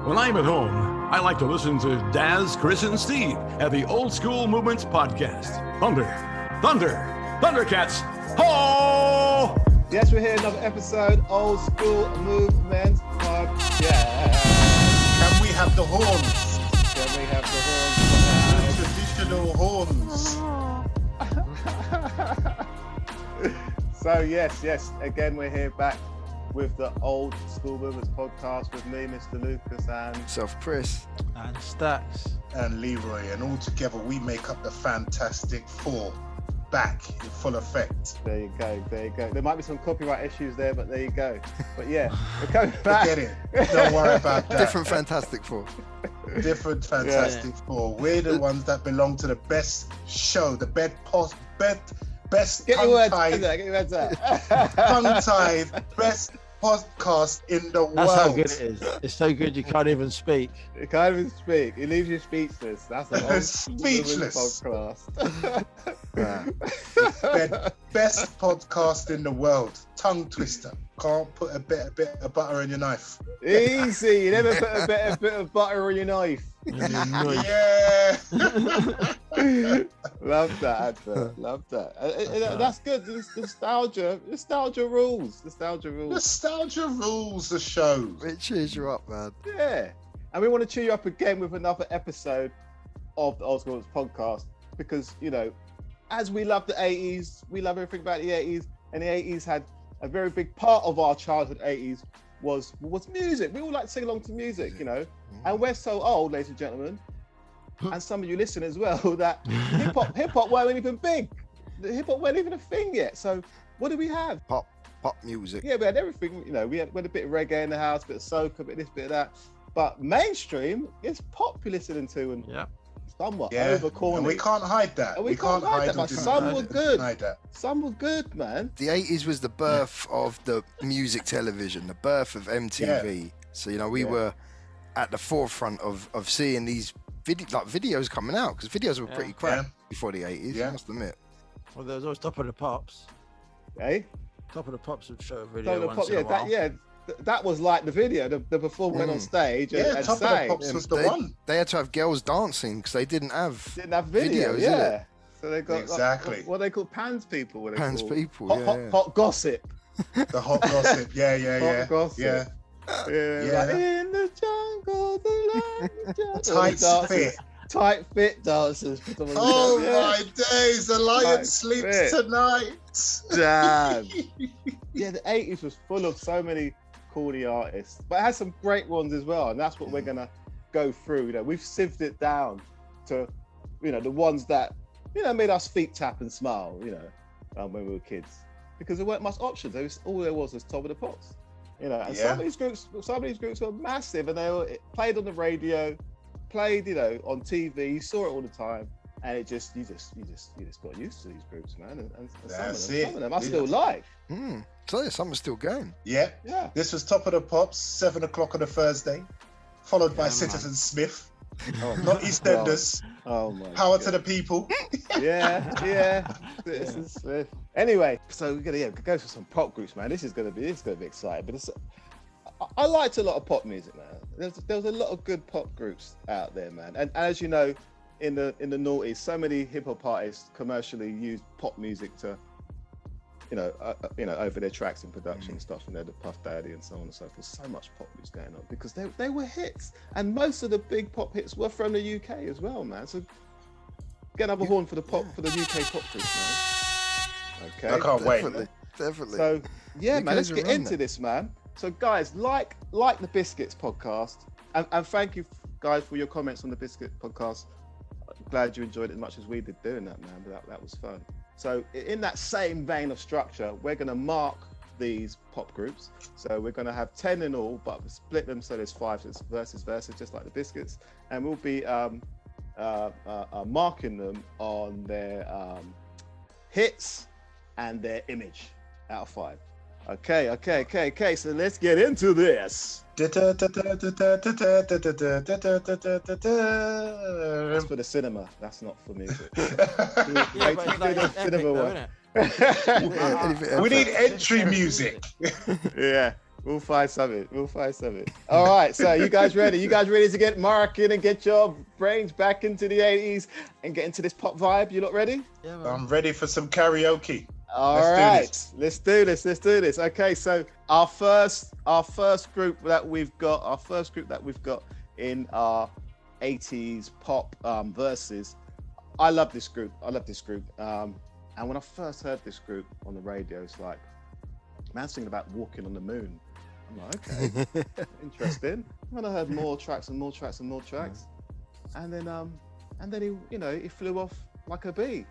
When I'm at home, I like to listen to Daz, Chris, and Steve at the Old Skool Movements Podcast. Thunder, Thundercats, ho! Yes, we're here, another episode, Old Skool Movements Podcast. Can we have the horns? Can we have the horns? Traditional horns. So yes, again we're here back with the Old Skool Movements Podcast with me, Mr. Lucas, and Self Chris and Stacks And Leroy, and all together we make up the Fantastic Four, back in full effect. There you go. There might be some copyright issues there, but there you go. But yeah, we're coming back. Forget it. Don't worry about that. Different Fantastic Four. Different Fantastic Four. We're the ones that belong to the best show, the best Get your words out. tongue-tied best podcast in the world. That's how good it is. It's so good you can't even speak. You can't even speak. It leaves you speechless. That's the Old Speechless. podcast. Best podcast in the world. Tongue twister. Can't put a bit of butter on your knife. Easy. You never put a bit of butter on your knife. Yeah. Love that advert. Love that. That's good. Nostalgia rules. Nostalgia rules the show. It cheers you up, man. Yeah. And we want to cheer you up again with another episode of the Old Skool Podcast because, you know, as we love the 80s, we love everything about the 80s, and the 80s had a very big part of our childhood 80s was music. We all like to sing along to music, you know. And we're so old, ladies and gentlemen, and some of you listen as well, that hip hop weren't even big. The hip hop weren't even a thing yet. So what do we have? Pop music. Yeah, we had everything. You know, we had a bit of reggae in the house, a bit of soca, a bit of this, bit of that. But mainstream is pop you're listening to, and somewhat over corny. And we can't hide that. We can't hide that. But some were good. Some were good, man. The 80s was the birth of the music television, the birth of MTV. Yeah. So, you know, we were at the forefront of seeing these videos coming out, because videos were pretty crap before the 80s, I must admit. Well, there was always Top of the Pops. Top of the Pops would show a video once in a while. That was like the video. The performer went on stage and Top sang. of the Pops was the one. They had to have girls dancing because they didn't have videos. Yeah. So they got exactly what they call pans people. Hot gossip. The hot gossip. Hot gossip. Yeah. Like in the jungle, tight fit dancers. Oh my days! The lion sleeps tonight. Damn. Yeah, the 80s was full of so many corny artists, but it has some great ones as well, and that's what we're gonna go through. You know, we've sieved it down to, you know, the ones that, you know, made us feet tap and smile. You know, when we were kids, because there weren't much options. All there was Top of the Pops. You know, and some of these groups were massive, and they were played on the radio, played, you know, on TV. You saw it all the time, and you just got used to these groups, man. And some of them I still like. So some are still going. Yeah. This was Top of the Pops, 7 o'clock on a Thursday, followed by Citizen Smith. Not EastEnders. Oh my Power God. to the people. Citizen Smith. Anyway, so we're gonna go for some pop groups, man. This is gonna be exciting. But I liked a lot of pop music, man. There was a lot of good pop groups out there, man. And as you know, in the noughties, so many hip hop artists commercially used pop music to, you know, over their tracks and production and stuff, and they're the Puff Daddy and so on and so forth. So much pop music going on because they were hits, and most of the big pop hits were from the UK as well, man. So get another horn for the UK pop groups, man. Okay, I can't wait. Definitely. So man, let's get into this, man. So guys, like the Biscuits podcast, and thank you guys for your comments on the Biscuit podcast. I'm glad you enjoyed it as much as we did doing that, man. But that was fun. So in that same vein of structure, we're going to mark these pop groups. So we're going to have 10 in all, but we split them so there's 5, so it's versus, just like the Biscuits. And we'll be marking them on their hits and their image out of 5. Okay. So let's get into this. That's for the cinema. That's not for music. Cinema one. We need entry music. Yeah. We'll find something. All right, so you guys ready? You guys ready to get marking and get your brains back into the 80s and get into this pop vibe? You lot ready? Yeah, man. I'm ready for some karaoke. All right, let's do this. Okay, so our first group that we've got in our 80s pop verses. I love this group. And when I first heard this group on the radio, it's like, man's singing about walking on the moon. I'm like, okay, interesting. And I heard more tracks. And then he, he flew off like a bee.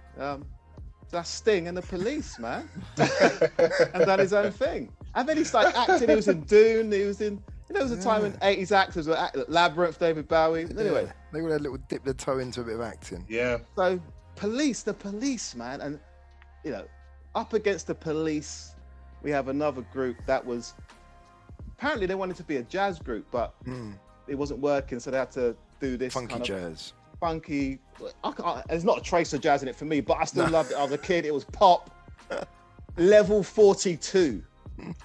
That's Sting and the Police, man. And done his own thing. And then he started acting. He was in Dune. He was in, there was a time when 80s actors were acting, Labyrinth, David Bowie. Anyway. They would have a little dip their toe into a bit of acting. Yeah. So the Police, man. And, up against the Police, we have another group that was, apparently they wanted to be a jazz group, but it wasn't working. So they had to do this funky kind of jazz. Funky. There's not a trace of jazz in it for me, but I still loved it. I was a kid. It was pop. Level 42.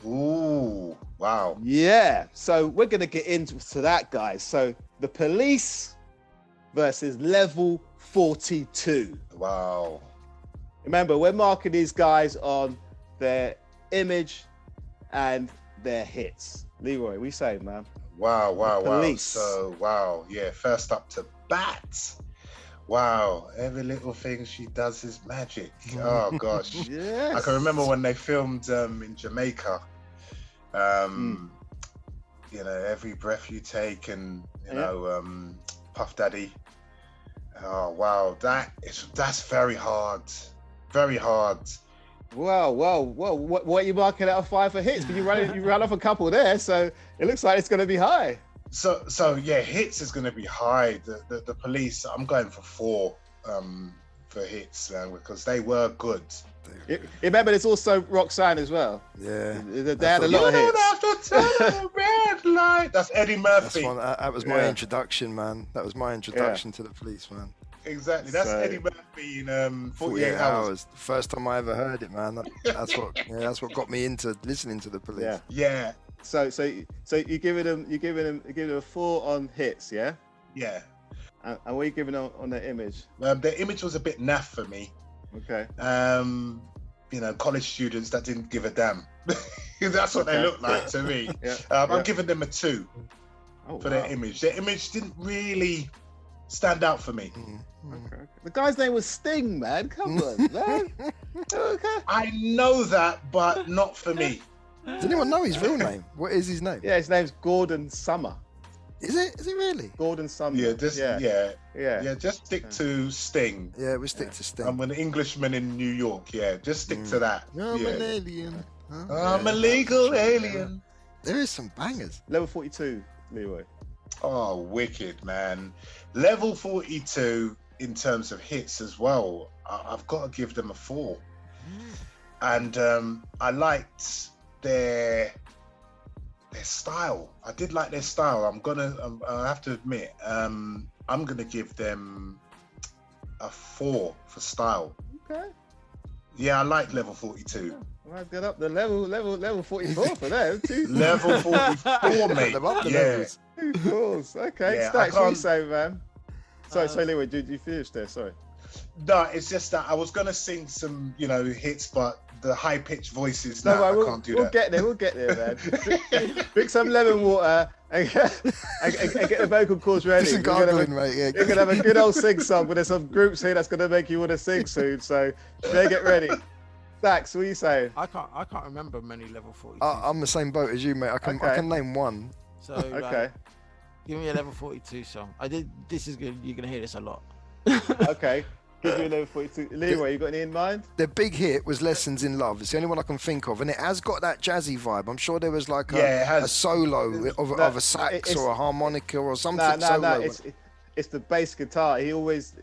Ooh, wow. Yeah. So we're going to get into that, guys. So the Police versus Level 42. Wow. Remember, we're marking these guys on their image and their hits. Leroy, we say, man. Wow. Police. So, wow. Yeah, first up to bat. Wow, every little thing she does is magic. Oh gosh. Yes. I can remember when they filmed in Jamaica. Every breath you take, and Puff Daddy. Oh wow, that's very hard. Very hard. Wow. What are you marking out of 5 for hits? But you ran off a couple there, so it looks like it's going to be high. So yeah, hits is going to be high. The Police, I'm going for 4 for hits, man, because they were good. Remember, there's also Roxanne as well. Yeah, they had a lot of hits. You don't have to turn a red light. That's Eddie Murphy. That was my introduction, man. That was my introduction to the Police, man. Exactly. That's Eddie Murphy in 48 Hours. First time I ever heard it, man. That's what got me into listening to the Police. Yeah. So you giving them a 4 on hits, yeah? Yeah. And what are you giving on their image? Their image was a bit naff for me. Okay. College students that didn't give a damn. That's what they look like to me. Yeah. I'm giving them a 2 for their image. Their image didn't really stand out for me. Okay. The guy's name was Sting, man. Come on, man. Okay. I know that, but not for me. Does anyone know his real name? What is his name? Yeah, his name's Gordon Summer. Is it? Is it really? Gordon Summer. Yeah, just stick to Sting. Yeah, we'll stick to Sting. I'm an Englishman in New York. Yeah, just stick to that. I'm an alien. I'm a legal alien. There is some bangers. Level 42, Leroy. Oh, wicked, man. Level 42 in terms of hits as well. I've got to give them a 4. And I liked their style. I did like their style. I have to admit, I'm gonna give them a 4 for style. Okay. Yeah, I like level 42. I'll get up the level 44 for them. Level 44, mate. Yeah. Of course. Okay. Yeah, Stacks, what you say, man? Sorry, Leroy, did you finish there? Sorry. No, it's just that I was gonna sing some, hits, but the high-pitched voices. I can't do that. We'll get there, man. Drink some lemon water and get the vocal cords ready. Mate. Yeah, you're gonna have a good old sing-song, but there's some groups here that's gonna make you want to sing soon. So they get ready. Dax, what are you saying? I can't remember many level 42. I'm the same boat as you, mate. I can name one. So okay. Give me a level 42 song. This is good. You're gonna hear this a lot. Okay. Give you a level 42. Leroy, you got any in mind? The big hit was Lessons in Love. It's the only one I can think of, and it has got that jazzy vibe. I'm sure there was like a solo of a sax or a harmonica or something. No. It's the bass guitar. It always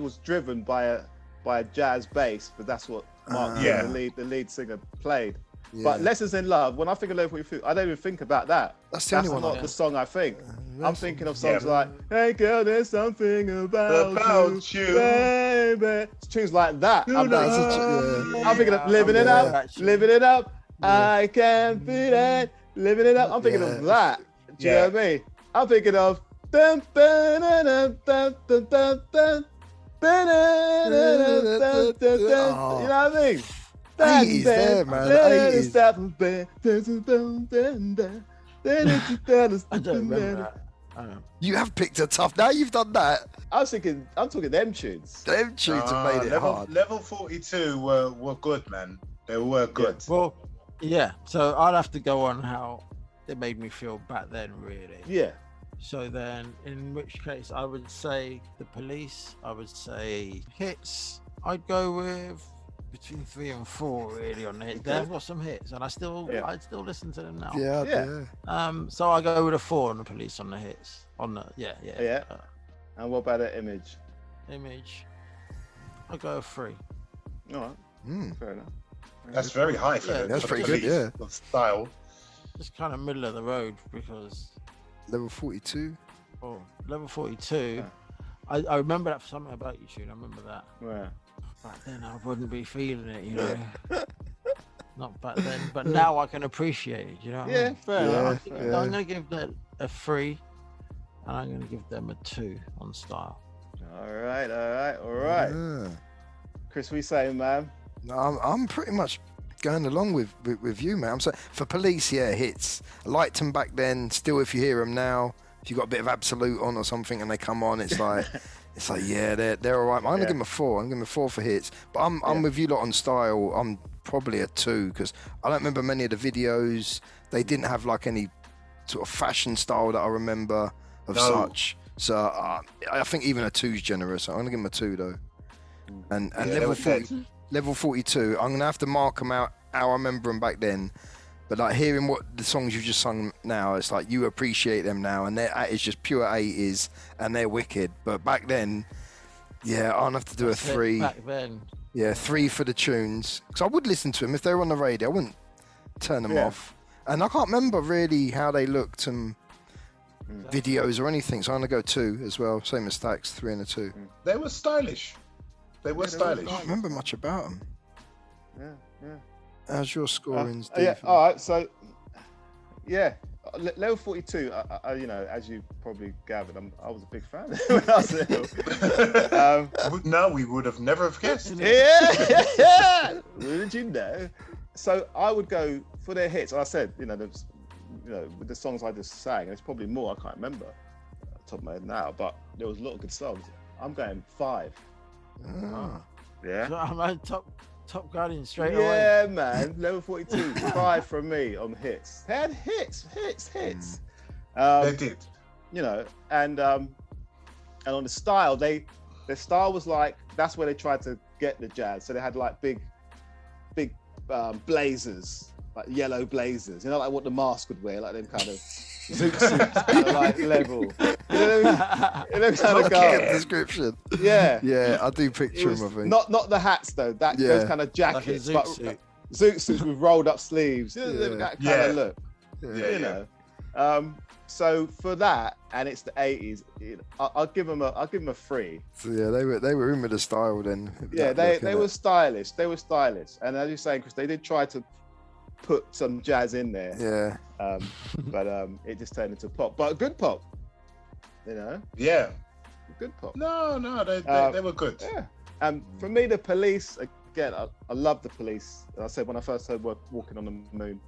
was driven by a jazz bass, but that's what Mark, the lead singer, played. Yeah. But Lessons in Love, when I think of level 42, I don't even think about that. That's the only one. That's not the song I think. I'm thinking of songs like, "Hey girl, there's something about you, baby." It's tunes like that. I'm thinking of living it up. I can feel it, Living it up. I'm thinking of that. Do you know what I mean? I'm thinking of. You know what I mean? 80s there, man. 80s. I don't remember that. You have picked a tough. Now you've done that. I'm talking them tunes. Them tunes have made it hard. Level 42 were good, man. They were good. Yeah. Well, yeah. So I'll have to go on how it made me feel back then, really. Yeah. So then, in which case, I would say The Police. I would say hits. I'd go with between 3 and 4, really, on the hits. Okay. They've got some hits, and I'd still listen to them now. Yeah. So I go with a 4 on The Police on the hits. Yeah. And what about the Image? I go 3. All right. Fair enough. That's very high for that's pretty good. Yeah. Style. Just kind of middle of the road because. Level 42. Oh, level 42. Yeah. I remember that for something about you, tune. I remember that. Yeah. Back then, I wouldn't be feeling it, you know. Not back then, but now I can appreciate it. You know. Yeah, fair enough. I'm going to give that a 3, and I'm going to give them a 2 on style. All right. Yeah. Chris, what you saying, man? No, I'm pretty much going along with you, man. I'm saying for Police, hits. I liked them back then. Still, if you hear them now, if you got a bit of Absolute on or something, and they come on, it's like, they're all right. I'm gonna give them a 4. I'm gonna give them a 4 for hits. But I'm with you lot on style. I'm probably a 2 because I don't remember many of the videos. They didn't have like any sort of fashion style that I remember of such. So I think even a 2's generous. I'm gonna give them a 2 though. And level 42, I'm going to have to mark them out how I remember them back then. But like hearing what the songs you've just sung now, it's like you appreciate them now. And it's just pure 80s and they're wicked. But back then, I'll have to do a 3. Back then. Yeah, 3 for the tunes. Because I would listen to them. If they were on the radio, I wouldn't turn them off. And I can't remember really how they looked and videos or anything. So I'm going to go 2 as well. Same as Stacks, 3 and a 2. They were stylish. They were stylish. I don't remember much about them. Yeah. How's your scoring, Steve? Yeah, all right. So, level 42. You know, as you probably gathered, I was a big fan when I was little. No, we would have never have guessed. Yeah. Who did you know? So I would go for their hits. I said, with the songs I just sang, and it's probably more. I can't remember off the top of my head now, but there was a lot of good songs. I'm going 5. Yeah. So I'm top Guardian straight away. Yeah, man. Level 42, 5 from me on hits. They had hits. They did. You know, and on the style, their style was like, that's where they tried to get the jazz. So they had like big blazers, like yellow blazers. You know, like what the Mask would wear, like them kind of zoot suits, kind of like level. You know kind of guy. Description. Yeah. Yeah, I do picture him, I think. Not the hats though. Those kind of jackets, like zoot suits with rolled up sleeves. That kind of look. You know. So for that, and it's the 80s, I'll give them a 3. So yeah, they were in with the style then. Yeah, they were stylish. They were stylish, and as you're saying, Chris, they did try to put some jazz in there. Yeah. But it just turned into pop, but good pop. You know. Yeah. Good pop. No, they were good. Yeah. And for me, the Police again. I love the Police. I said when I first heard "Walking on the Moon"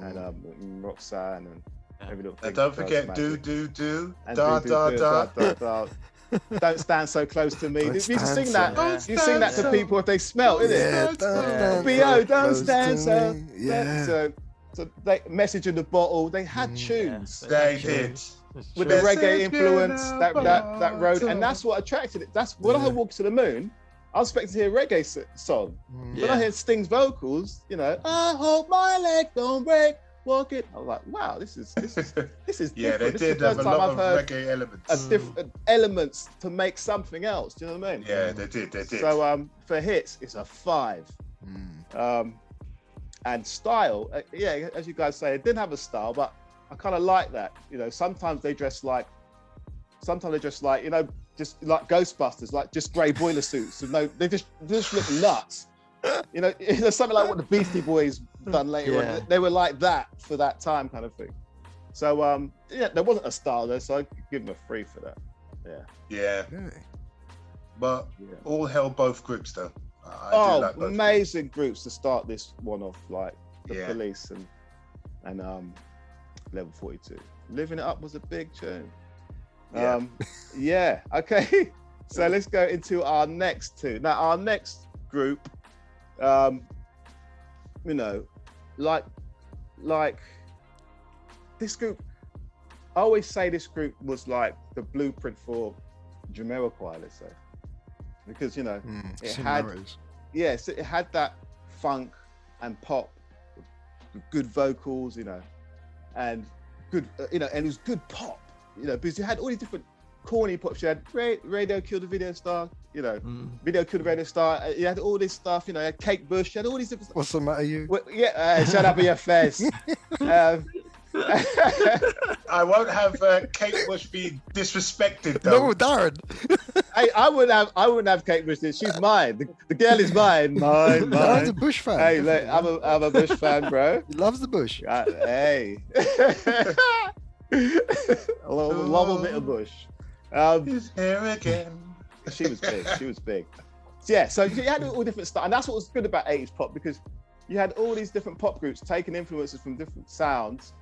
and Roxanne and every little thing. And don't forget, do, and da. Don't stand so close to me. You sing that. You sing that to people if they smell, innit? B.O. Don't stand so. Yeah. So they message in the bottle. They had tunes. They did. With the reggae influence, that road, and that's what attracted it. That's when I walked to the moon. I was expecting to hear a reggae song. When I heard Sting's vocals, I hope my leg don't break. Walk it. I was like, wow, this is yeah, different. they did have a lot of reggae elements. Different elements to make something else. Do you know what I mean? Yeah, they did. So for hits, it's a 5. And style, as you guys say, it didn't have a style, but I kind of like that. Sometimes they dress like, just like Ghostbusters, like just grey boiler suits. They just look nuts. There's something like what the Beastie Boys done later on. They were like that for that time, kind of thing. So there wasn't a style there, so I could give them a 3 for that. Yeah. But all hell both groups though. I do like both amazing groups to start this one off, like the Police and Level 42. Living It Up was a big tune. Okay. So let's go into our next two. Now our next group, like this group, I always say this group was like the blueprint for Jamiroquai, let's say, because it had that funk and pop, good vocals, and good, and it was good pop, because you had all these different corny pops. You had Radio Killed the Video Star, Video Killed the Radio Star. You had all this stuff, you had Kate Bush. You had all these different. What's the matter, you? Shut up with your face. I won't have Kate Bush be disrespected though. No, Darren. Hey, I wouldn't have Kate Bush. She's mine. The girl is mine. Mine. Darren's a Bush fan. Hey, look, I'm a Bush fan, bro. He loves the Bush. Hey. a little bit of Bush. His hair again. She was big. Yeah, so you had all different stuff, and that's what was good about 80s pop, because you had all these different pop groups taking influences from different sounds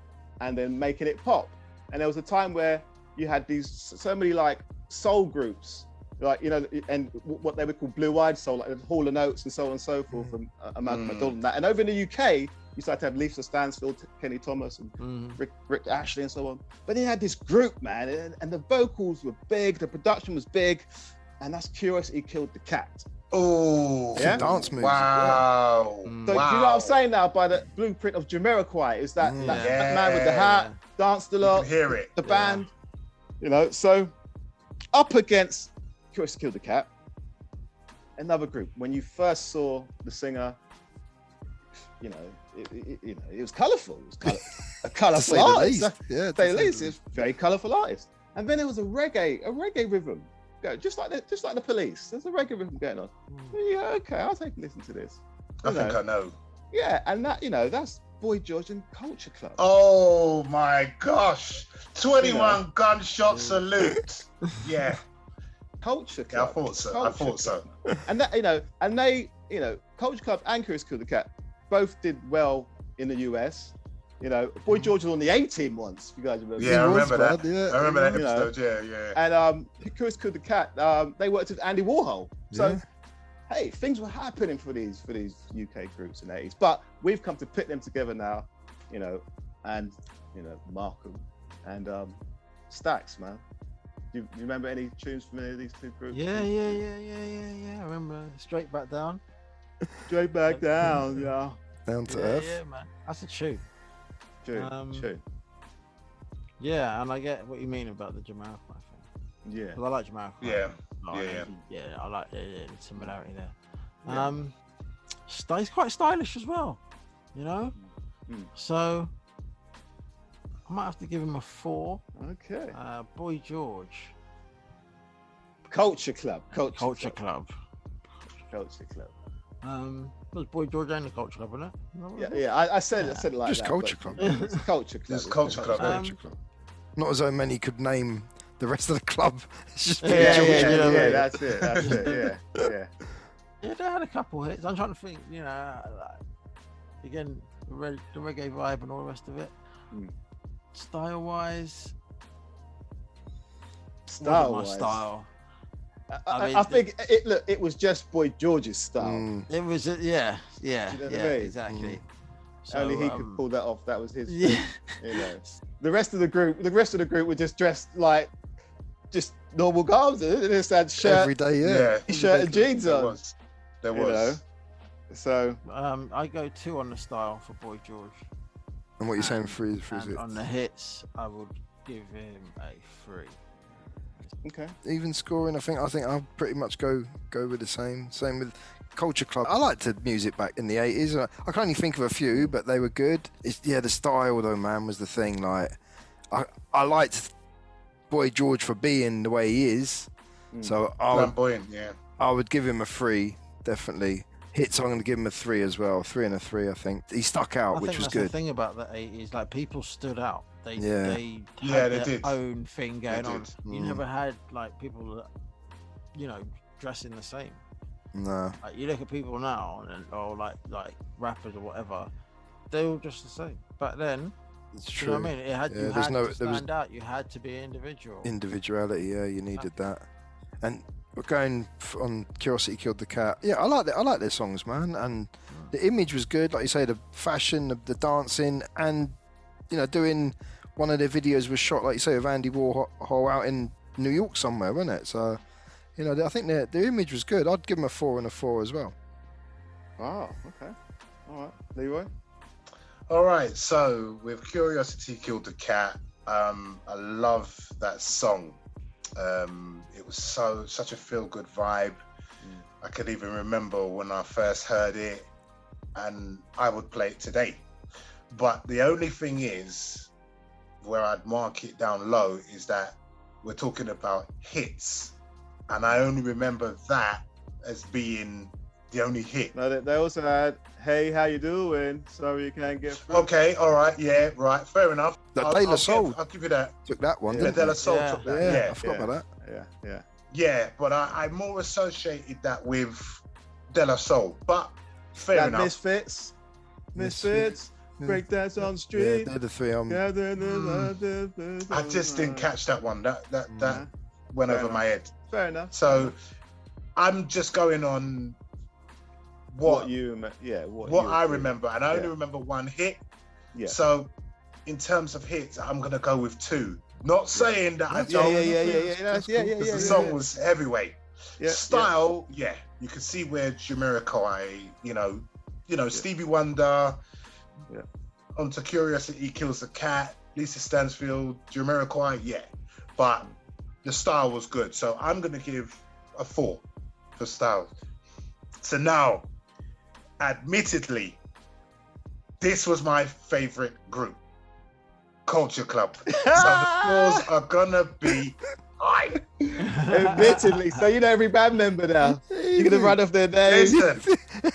and then making it pop. And there was a time where you had so many like soul groups, like, and what they would call blue-eyed soul, like Hall & Oates and so on and so forth, and Malcolm McDonald and that. And over in the UK, you started to have Lisa Stansfield, Kenny Thomas, and Rick Ashley and so on. But then you had this group, man, and the vocals were big, the production was big, and that's Curiosity Killed the Cat. Oh, dance moves. Wow. So do you know what I'm saying now by the blueprint of Jamiroquai? Is that man with the hat, danced a lot, you can hear it. The band, so up against Curiosity Killed the Cat, another group. When you first saw the singer, it was colourful. It was a colourful artist. Yeah, say the least. It's a very colourful artist. And then there was a reggae rhythm. Just like the Police. There's a reggae rhythm going on. Yeah, okay, I'll take a listen to this. I think I know. Yeah, and that that's Boy George and Culture Club. Oh my gosh. 21 gunshot salute. Yeah. Culture Club. Yeah, I thought so. And that, and they, Culture Club and Curious Killed the Cat both did well in the US. Boy George was on the A-Team once, if you guys remember. Yeah, I remember that. Yeah. I remember that episode, yeah. And Curious Killed the Cat, they worked with Andy Warhol. So, hey, things were happening for these UK groups in the 80s. But we've come to put them together now, and, Markham and Stax, man. Do you remember any tunes from any of these two groups? Yeah. I remember Straight Back Down. Straight Back Down, yeah. Down to Earth. Yeah, man. That's a tune. Tune. Yeah, and I get what you mean about the Jamiroquai thing. Yeah. Because I like Jamiroquai. Yeah. I like the similarity there. He's quite stylish as well, So I might have to give him a 4. Okay. Boy George. Culture Club. Culture Club. Was Boy George and the Culture Club, wasn't it? Yeah. I said it like just that. Culture Club. It's Culture Club. Just Culture Club. Culture Club. Not as though many could name the rest of the club. It's just George. That's it. Yeah. Yeah, they had a couple hits. I'm trying to think, again, the reggae vibe and all the rest of it. Style-wise. My style. I think it was just Boy George's style. It was, yeah, exactly. So, only he could pull that off. That was his. Yeah. The rest of the group were just dressed like just normal guys. They just had shirt every day, shirt and jeans on. There was. So I go 2 on the style for Boy George. And what you're saying for his hits? On the hits, I would give him a 3. Okay. Even scoring, I think I'll pretty much go with the same. Same with Culture Club. I liked the music back in the 80s. I can only think of a few, but they were good. The style though, man, was the thing. Like, I liked Boy George for being the way he is. So flamboyant, I would give him a 3, definitely. Hits, I'm going to give him a 3 as well. 3 and a 3, I think. He stuck out, which was that's good. The thing about the 80s, like people stood out. They they had their did. own thing going on. You Mm. never had like people that, you know, dressing the same. No. Like you look at people now, or like rappers or whatever, they're all just the same. Back then, It's you true. know what I mean? You had to stand out. You had to be individual. Individuality, yeah, you needed that. And we're going on Curiosity Killed the Cat. Yeah, I like their songs, man. And the image was good, like you say, the fashion, the dancing, and you know, doing one of their videos was shot, like you say, with Andy Warhol out in New York somewhere, wasn't it? So, you know, I think their image was good. I'd give them a 4 and a 4 as well. Wow. Okay. All right, Leroy. All right, so with Curiosity Killed the Cat, I love that song. It was such a feel-good vibe. I can even remember when I first heard it, and I would play it today. But the only thing is, where I'd mark it down low, is that we're talking about hits, and I only remember that as being the only hit. No, they also had "Hey, how you doing? Sorry you can't get through." Okay, all right, yeah, right, fair enough. That De La Soul I'll give you that. took that one, Yeah, didn't De La they? Soul took that. Yeah, Yeah, I forgot about that. Yeah. but I more associated that with De La Soul. But fair enough. Misfits, breakdance on the Yeah, street. they're the 3. I just didn't catch that one. That went Fair over enough. my head. Fair enough. So I'm just going on what I remember, and I only Yeah. remember one hit. Yeah. So in terms of hits, I'm gonna go with 2. Not saying that I Yeah, don't. yeah. Because the song was heavyweight. Yeah, Style, yeah, you can see where Jamiroquai, you know, Stevie Wonder, Yeah. onto Curiosity Kills the Cat, Lisa Stansfield, Jamiroquai, yeah, but the style was good, so I'm gonna give a 4 for style. So now, admittedly, this was my favorite group, Culture Club. So the scores are gonna be high. Admittedly, so you know every band member now. You're gonna run off their names. Listen,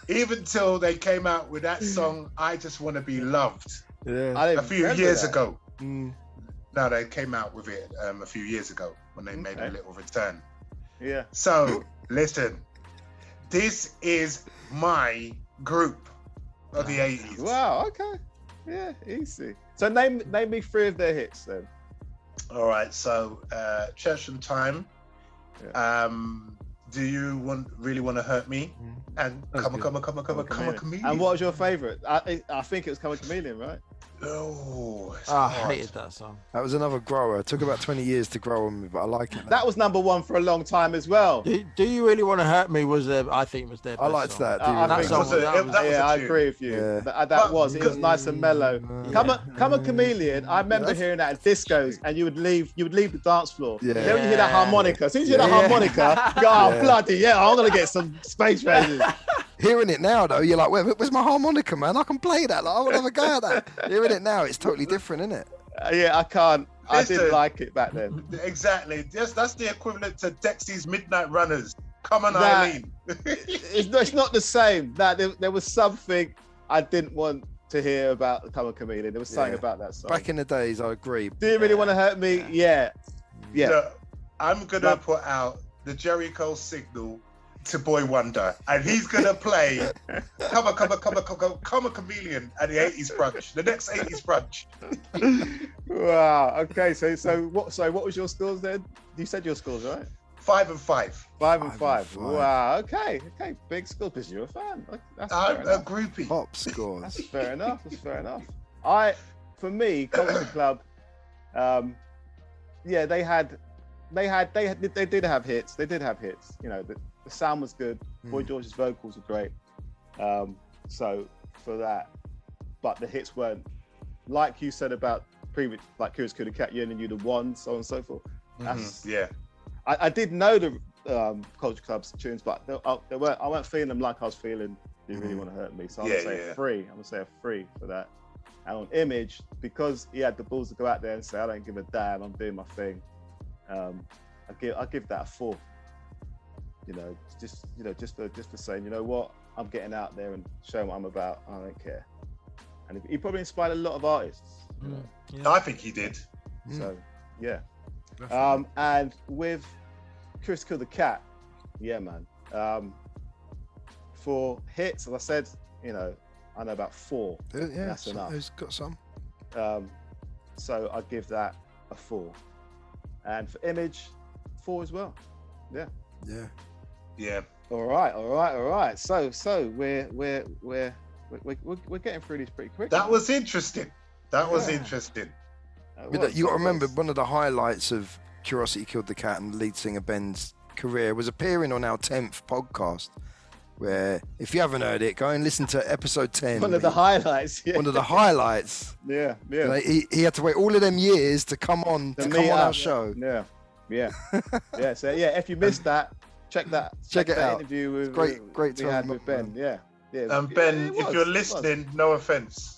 even till they came out with that song, I Just Want to Be Loved, Yeah. I didn't a few remember years that. ago. Mm. No, they came out with it a few years ago when they made a Okay. little return. Yeah. So, listen, this is my group of the 80s. Wow. Okay. Yeah. Easy. So name me 3 of their hits then. All right, so Church and Time. Do you really want to hurt me? And That's come good. on, Chameleon. And what was your favourite? I think it was Come on Chameleon, right? Oh, it's I hard. hated that song. That was another grower. It took about 20 years to grow on me, but I like it. That was number 1 for a long time as well. Do you really want to hurt me? I think was their best I liked song. that. I That think song was a- that was- that was I tune. agree with you. Yeah. That But- was. It was nice and mellow. Come on, Chameleon. I remember hearing that at discos, and you would leave the dance floor. Yeah. Then when you hear that harmonica, as soon as you hear that Yeah. harmonica, you go, oh, Yeah. bloody yeah, I'm gonna get some space rangers. Hearing it now, though, you're like, where's my harmonica, man? I can play that. Like, I would have a go at that. Hearing it now, it's totally different, isn't it? Yeah, I can't. I didn't Listen. like it back then. Exactly. That's the equivalent to Dexy's Midnight Runners. Come on, That- Eileen. It's not the same. There was something I didn't want to hear about Come on Chameleon. There was something Yeah. about that song. Back in the days, I agree. Do you really want to hurt me? Yeah. Yeah. Look, I'm gonna Like- put out the Jericho signal to Boy Wonder, and he's gonna play come on, Chameleon at the 80s brunch, the next 80s brunch. Wow. Okay. So what was your scores then? You said your scores, right? 5 and 5. 5 and 5. 5. Wow. Okay. Big score because you're a fan. That's fair I'm a enough. groupie. Pop scores. That's fair enough. For me, Culture Club, yeah, they did have hits. They did have hits. You know, the sound was good. Boy George's vocals were great. So for that, but the hits weren't, like you said about previous, like Curious Killed the Cat, you only knew the one, so on and so forth. That's, Yeah. I did know the Culture Club's tunes, but they weren't. I wasn't feeling them like I was feeling. Do you really want to hurt me? So I'm gonna say a 3. I'm gonna say a 3 for that. And on Image, because he had the balls to go out there and say, "I don't give a damn. I'm doing my thing." I give that a 4. just for saying, you know what, I'm getting out there and showing what I'm about. I don't care. And he probably inspired a lot of artists. You know? Yeah. I think he did. So yeah. And with Chris Kill the Cat, yeah, man. For hits, as I said, I know about 4. Yeah, that's enough. Who's got some? So I give that a 4. And for image, 4 as well. Yeah. Yeah. All right. So we're getting through these pretty quick. That was interesting. You Well, got to remember, one of the highlights of Curiosity Killed the Cat and lead singer Ben's career was appearing on our 10th podcast, where, if you haven't heard it, go and listen to episode 10. One of the highlights. Yeah. One of the highlights. Yeah. He had to wait all of them years to come on our show. Yeah. So if you missed that, check that it out. interview with Great we time had with Ben. Yeah. And Ben, if you're listening, no offense.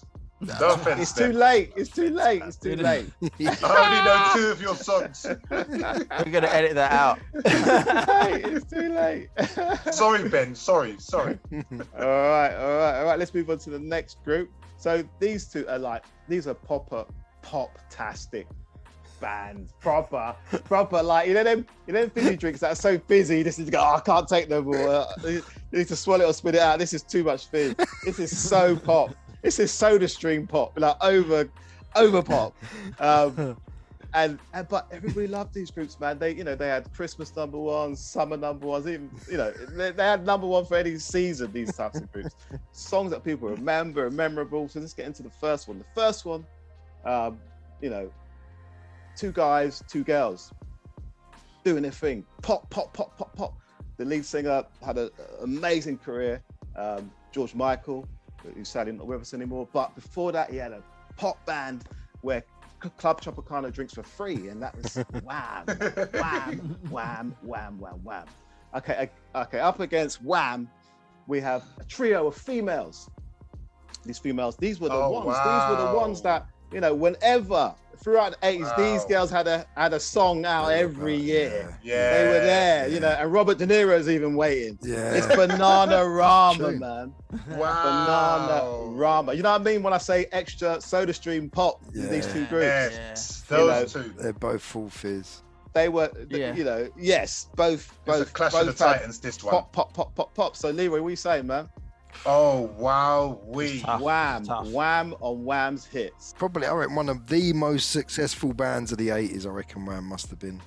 No offense. It's too late. I only know 2 of your songs. We're gonna edit that out. It's too late. Sorry, Ben. Sorry. All right. Let's move on to the next group. So these two are pop-tastic bands, proper. Like them fizzy drinks that are so fizzy. You just need to go. I can't take them. Or you need to swallow it or spit it out. This is too much fizz. This is so pop. This is Soda Stream pop, like over pop. But everybody loved these groups, man. They had Christmas number 1s, summer number 1s, even they had number 1 for any season. These types of groups, songs that people remember and memorable. So let's get into the first one. The first one, 2 guys, 2 girls doing their thing. Pop. The lead singer had an amazing career, George Michael, who's sadly not with us anymore. But before that, he had a pop band where Club Tropicana drinks for free, and that was Wham. Okay. Up against Wham, we have a trio of females. These were the ones. Wow. These were the ones that whenever throughout the 80s, these girls had a song out every year. Yeah. They were there, and Robert De Niro's even waiting. Yeah. It's Bananarama, True. man. Wow. Bananarama. You know what I mean when I say extra Soda Stream pop? These 2 groups. Yes. Those 2. They're both full fizz. They were, yes, both. It's a Clash of the Titans. This one. Pop. So Leroy, what are you saying, man? Oh wow, Wham on Wham's hits. Probably, I reckon, one of the most successful bands of the 80s. I reckon Wham must have been.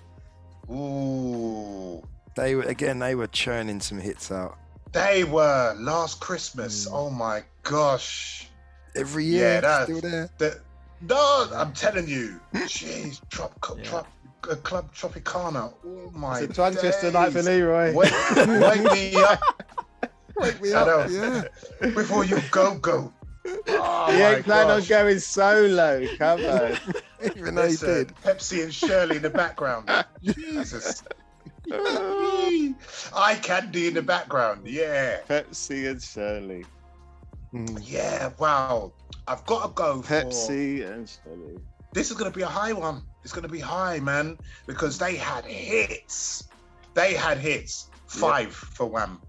Ooh. They were churning some hits out. They were Last Christmas. Oh my gosh. Every year, still there. No, I'm telling you. Jeez, Club Tropicana. Oh my. It's a tongue twister night for Leroy. Wake me up. Wake me up, Before you go. Oh, he ain't planning on going solo. Come on. Even though he did. Pepsi and Shirley in the background. Jesus. Eye candy in the background. Yeah. Pepsi and Shirley. Yeah. Wow. I've got to go for Pepsi and Shirley. This is going to be a high one. It's going to be high, man, because they had hits. 5 for Wham.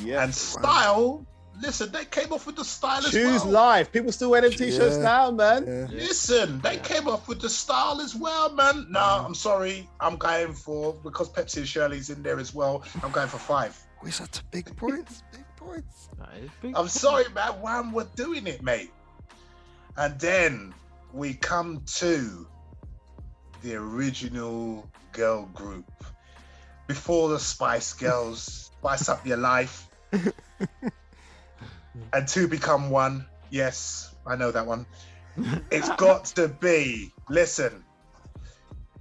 Yeah. And style, listen, they came off with the style as well. Choose life. People still wear them t-shirts now, man. Yeah. Listen, they came off with the style as well, man. No, I'm sorry. I'm going for, because Pepsi and Shirley's in there as well, I'm going for 5. Where's that to big points? I'm sorry, man. Wham were doing it, mate. And then we come to the original girl group. Before the Spice Girls, spice up your life. And 2 become 1. Yes, I know that one. It's got to be, listen,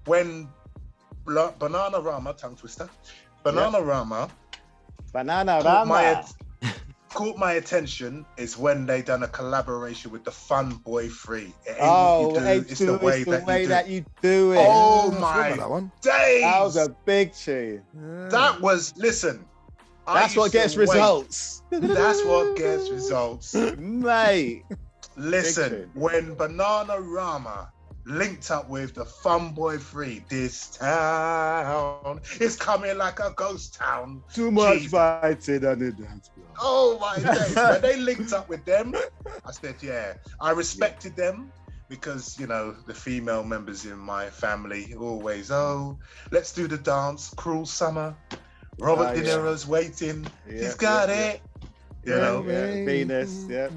when Bananarama, tongue twister, Bananarama caught my attention is when they done a collaboration with the Fun Boy 3. It's the way that you do it. Oh my days! That was a big tune. That was, listen. That's what gets results. That's what gets results. Mate. Listen, when Bananarama linked up with the Fun Boy 3. This town is coming like a ghost town. Too much Jesus. fighting on the dance floor. Oh my days. When they linked up with them, I said, yeah. I respected them because, you know, the female members in my family always, let's do the dance. Cruel Summer. Robert De Niro's waiting. He's got it. You know? Venus. Yeah.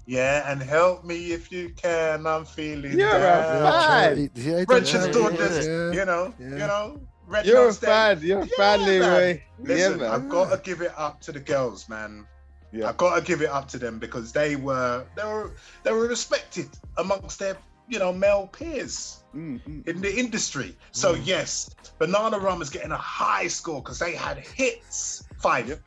Yeah, and help me if you can. I'm feeling You're down. a fan. Precious daughters, you know. Red You're a Nose Day. fan. You're a fan, Leroy. Listen, man. I've got to give it up to the girls, man. Yeah. I've got to give it up to them because they were respected amongst their, you know, male peers in the industry. So yes, Bananarama's getting a high score because they had hits. 5. Yep.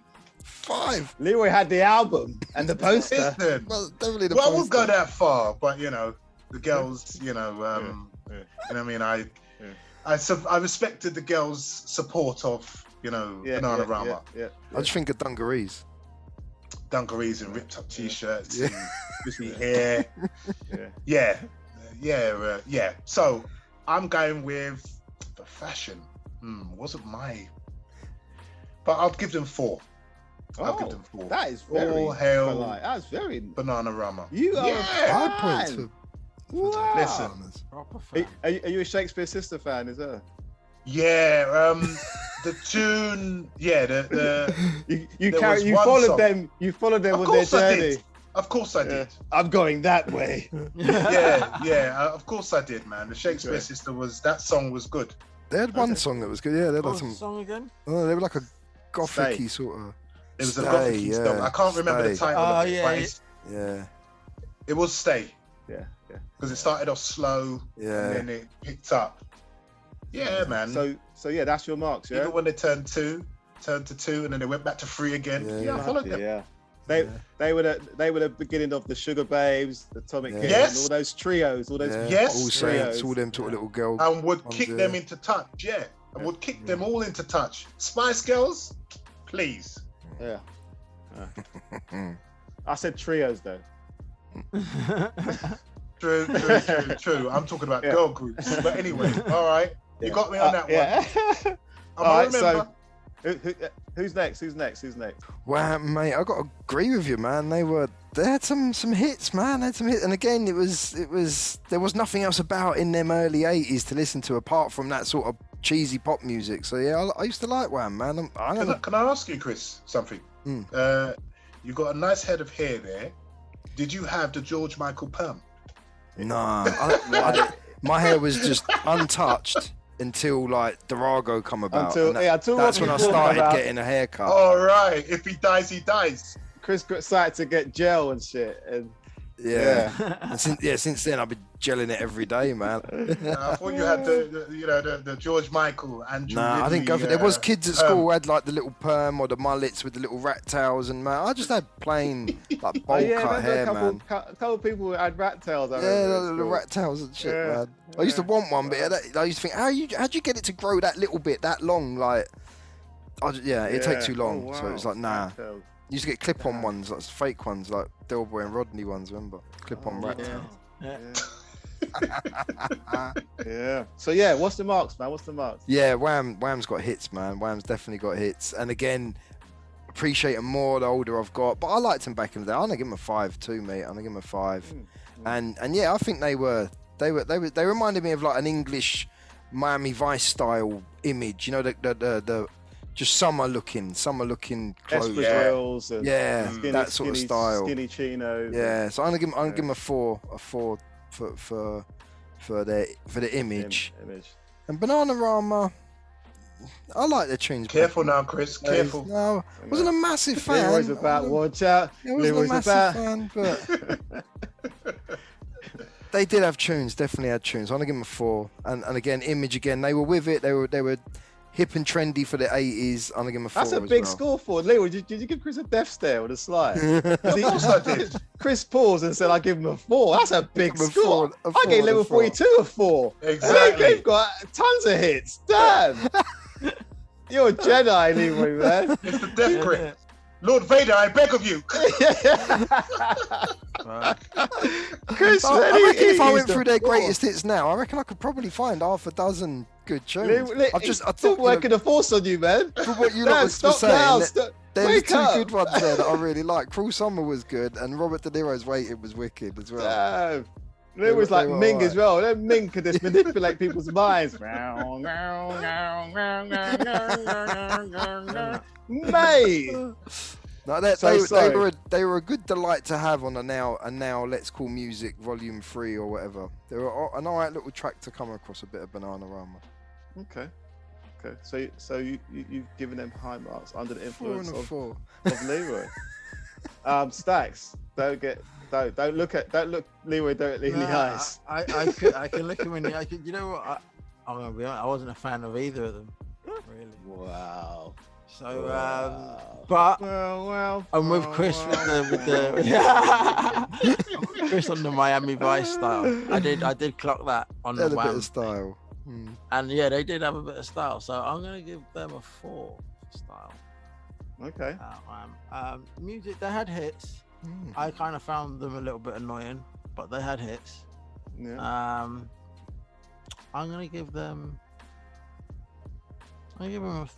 5. Leroy had the album and the poster. Listen, Well, definitely the well, I poster. won't go that far, but you know, the girls, you know, you know what I mean? I respected the girls' support of, you know, Bananarama. Yeah. I just think of dungarees. Dungarees and ripped up t-shirts and busy hair. Yeah. So I'm going with the fashion. Wasn't my, but I'll give them 4. I'll give them 4. That is very All hail polite. That's very. Bananarama. You are a High fan. points. Wow. Listen. Proper fan. Are you a Shakespeare Sister fan as well? Yeah, the tune. Yeah, You There was one followed song. them. You followed them Of on their course I journey. did. Of course I did. I'm going that way. Yeah. Of course I did, man. The Shakespeare Okay. Sister that song was good. They had one song that was good. Yeah, they had What like was the some. song again? Oh, they were like a gothic-y Stay. sort of. It was a Stay, gothic yeah. song. I can't remember the Stay. title. Oh, of it, yeah, but yeah. Yeah. it was Stay Yeah. because it started off slow Yeah. and then it picked up. Yeah, man. So yeah, that's your marks, yeah. Even when they turned to 2, and then they went back to 3 again. Yeah. I followed them. Yeah. They were the beginning of the Sugar Babes, the Atomic Yeah. Kitten, Yes. all those trios, all those. Yeah. Yes. All Saints, all them sort of little girl. And would ones, kick yeah. them into touch. Yeah. And would kick them all into touch. Spice Girls, please. Yeah. I said trios though. True. I'm talking about Yeah. girl groups. But anyway, all right. You Yeah. got me on that one. Yeah. I'm All right, remember. Who's next? Who's next? Wow, mate, I got to agree with you, man. They had some hits, man. They had some hits, and again, it was there was nothing else about in them early '80s to listen to apart from that sort of cheesy pop music. So yeah, I used to like Wham, man. Can I ask you, Chris, something? You've got a nice head of hair there. Did you have the George Michael perm? Nah, my hair was just untouched until like Darago come about. Until that's Rocky when I Ford started come out. getting a haircut. All right. If he dies, he dies. Chris got excited to get gel and shit, and Yeah. And since then I've been gelling it every day, man. I thought you had the George Michael and Nah, I didn't go for there was kids at school who had like the little perm or the mullets with the little rat tails, and man, I just had plain like bowl cut hair, man. a couple of people had rat tails. I Yeah, remember the at little school. rat tails and shit, Yeah, man. I used to want one, but I used to think, how'd you get it to grow that little bit that long? Like, it'd take too long. Oh, So it was wow. like, nah. Rat tails. You used to get clip-on ones, like fake ones, like Delboy and Rodney ones, remember? Clip-on rat tails. Yeah. So yeah, what's the marks, man? What's the marks? Yeah, Wham's got hits, man. Wham's definitely got hits. And again, appreciate them more the older I've got. But I liked them back in the day. I'm gonna give them a 5 too, mate. I'm gonna give them a 5. And yeah, I think they reminded me of like an English Miami Vice style image. You know, the just summer looking clothes. Espadrilles and Yeah, that sort of style. Skinny chinos. Yeah, so I'm gonna give them a 4 for the image. And Bananarama, I like their tunes. Careful now, Chris. Careful. No, wasn't a massive fan. Leroy's about watch out. I wasn't a Leroy's massive about. fan, but they did have tunes. Definitely had tunes. I'm gonna give them a 4. And again, image again. They were with it. They were hip and trendy for the 80s. I'm gonna give them a 4. That's a as big well. score for Leroy. Did you give Chris a death stare with a slide? Of course I did. Chris paused and said, "I give him a 4." That's a big Give him a score. 4, I gave a Level 4. 42 a 4. Exactly. They've got tons of hits. Damn. You're a Jedi, Leroy, man. It's the death grip. Lord Vader, I beg of you. Chris, I reckon if I he's went the through their force. greatest hits now, I reckon I could probably find half a dozen good tunes. I He's thought, still working the force on you, man. for what you No, lot were stop saying, now. there were Wake two up. good ones there that I really like. Cruel Summer was good, and Robert De Niro's Waited was wicked as well. It was like they were Ming alright. as well. Then Ming could just manipulate people's minds. Mate. No, they were a good delight to have on a now Let's Call Music Volume 3 or whatever. They were an alright little track to come across a bit of Bananarama. Okay. So you've given them high marks under the 4 and influence a 4. of Leroy. Stacks. Don't look Leroy directly in the eyes. I can look him in the eye. You know what? I'm gonna be honest, I wasn't a fan of either of them, really. Wow. So, but well. I'm with Chris with the Chris on the Miami Vice style. I did clock that on They the had a bit Wham, of style. and yeah, they did have a bit of style. So I'm gonna give them a 4 for style. Okay. Music, they had hits. I kind of found them a little bit annoying, but they had hits. Yeah. I'm gonna give them a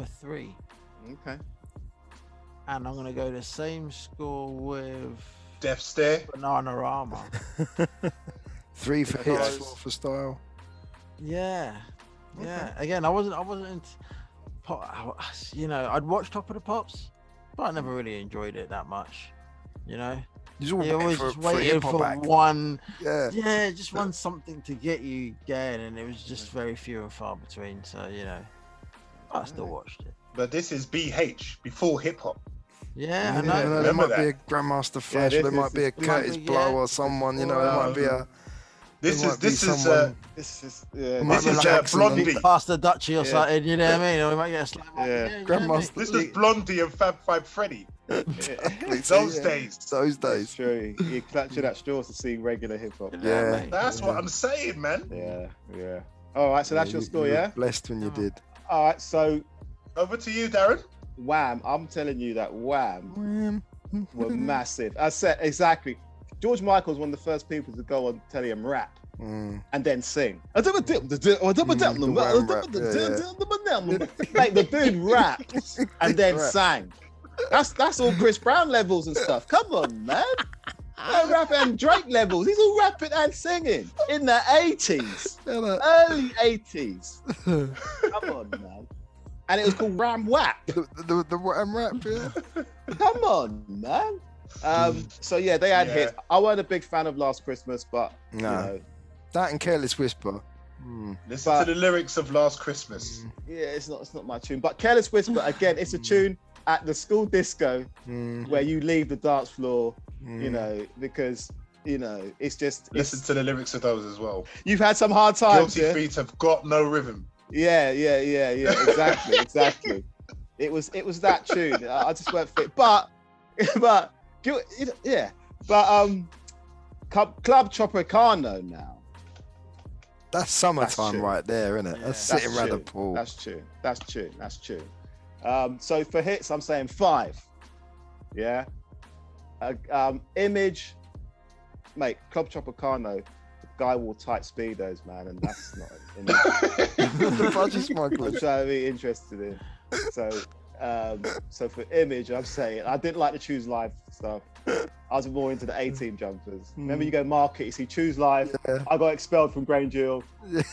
3, Okay. and I'm gonna go the same score with Death Stare. Bananarama. 3 for hits, Because- 4 for style. Yeah. Again, I wasn't into pop. You know, I'd watched Top of the Pops, but I never really enjoyed it that much. You know, You you always just for waited hip-hop for act. one. Yeah. Just one something to get you going, and it was just very few and far between. So you know, I still watched it. But this is BH, before hip hop. Yeah, I You know. know, there Remember might be a that. Grandmaster Flash, this there might is- be a might Curtis be, Blow yeah. or someone, you know, there might be a This there is might be this is someone- This is yeah. Might this be is like Jackson and- Blondie. Pasta Dutchie or Yeah. something, you know what I mean? Or we might get a slam. Yeah. Grandmaster. This is Blondie and Fab Five Freddy. Those days. Those That's days. true. You clutching at straws to see regular hip hop. Yeah. That's what I'm saying, man. Yeah. All right. So that's your score, you were yeah. Blessed when you did. All right. So Over to you, Darren. Wham. I'm telling you that Wham were massive. I said exactly. George Michael's one of the first people to go on telly and rap and then sing. Like the dude rapped and then sang. That's all Chris Brown levels and stuff. Come on, man. No rap and Drake levels. He's all rapping and singing in the 80s, early 80s. Come on, man. And it was called Ram Wap. The Wham rap, yeah. Come on, man. So yeah, they had hits. I wasn't a big fan of Last Christmas, but you know, That and Careless Whisper. Listen to the lyrics of Last Christmas. yeah, it's not my tune. But Careless Whisper, again, it's a tune at the school disco where you leave the dance floor, you know, because you know it's just Listen to the lyrics of those as well. you've had some hard times. Guilty Yeah? feet have got no rhythm. Yeah. Exactly. It was that tune. I just weren't fit, but yeah. But Club Tropicana now. That's summertime true. right there, isn't it? Yeah. That's sitting That's around the true. pool. That's true. So for hits, I'm saying 5. Yeah. Image, mate. Club Tropicana. The guy wore tight speedos, man, and that's not an image The Fudgy I'm Smugglers. trying to be interested in. So for image, I'm saying I didn't like the Choose Live stuff. I was more into the 18 jumpers. Remember, you go market, you see Choose Live. Yeah. I got expelled from Grange-Hill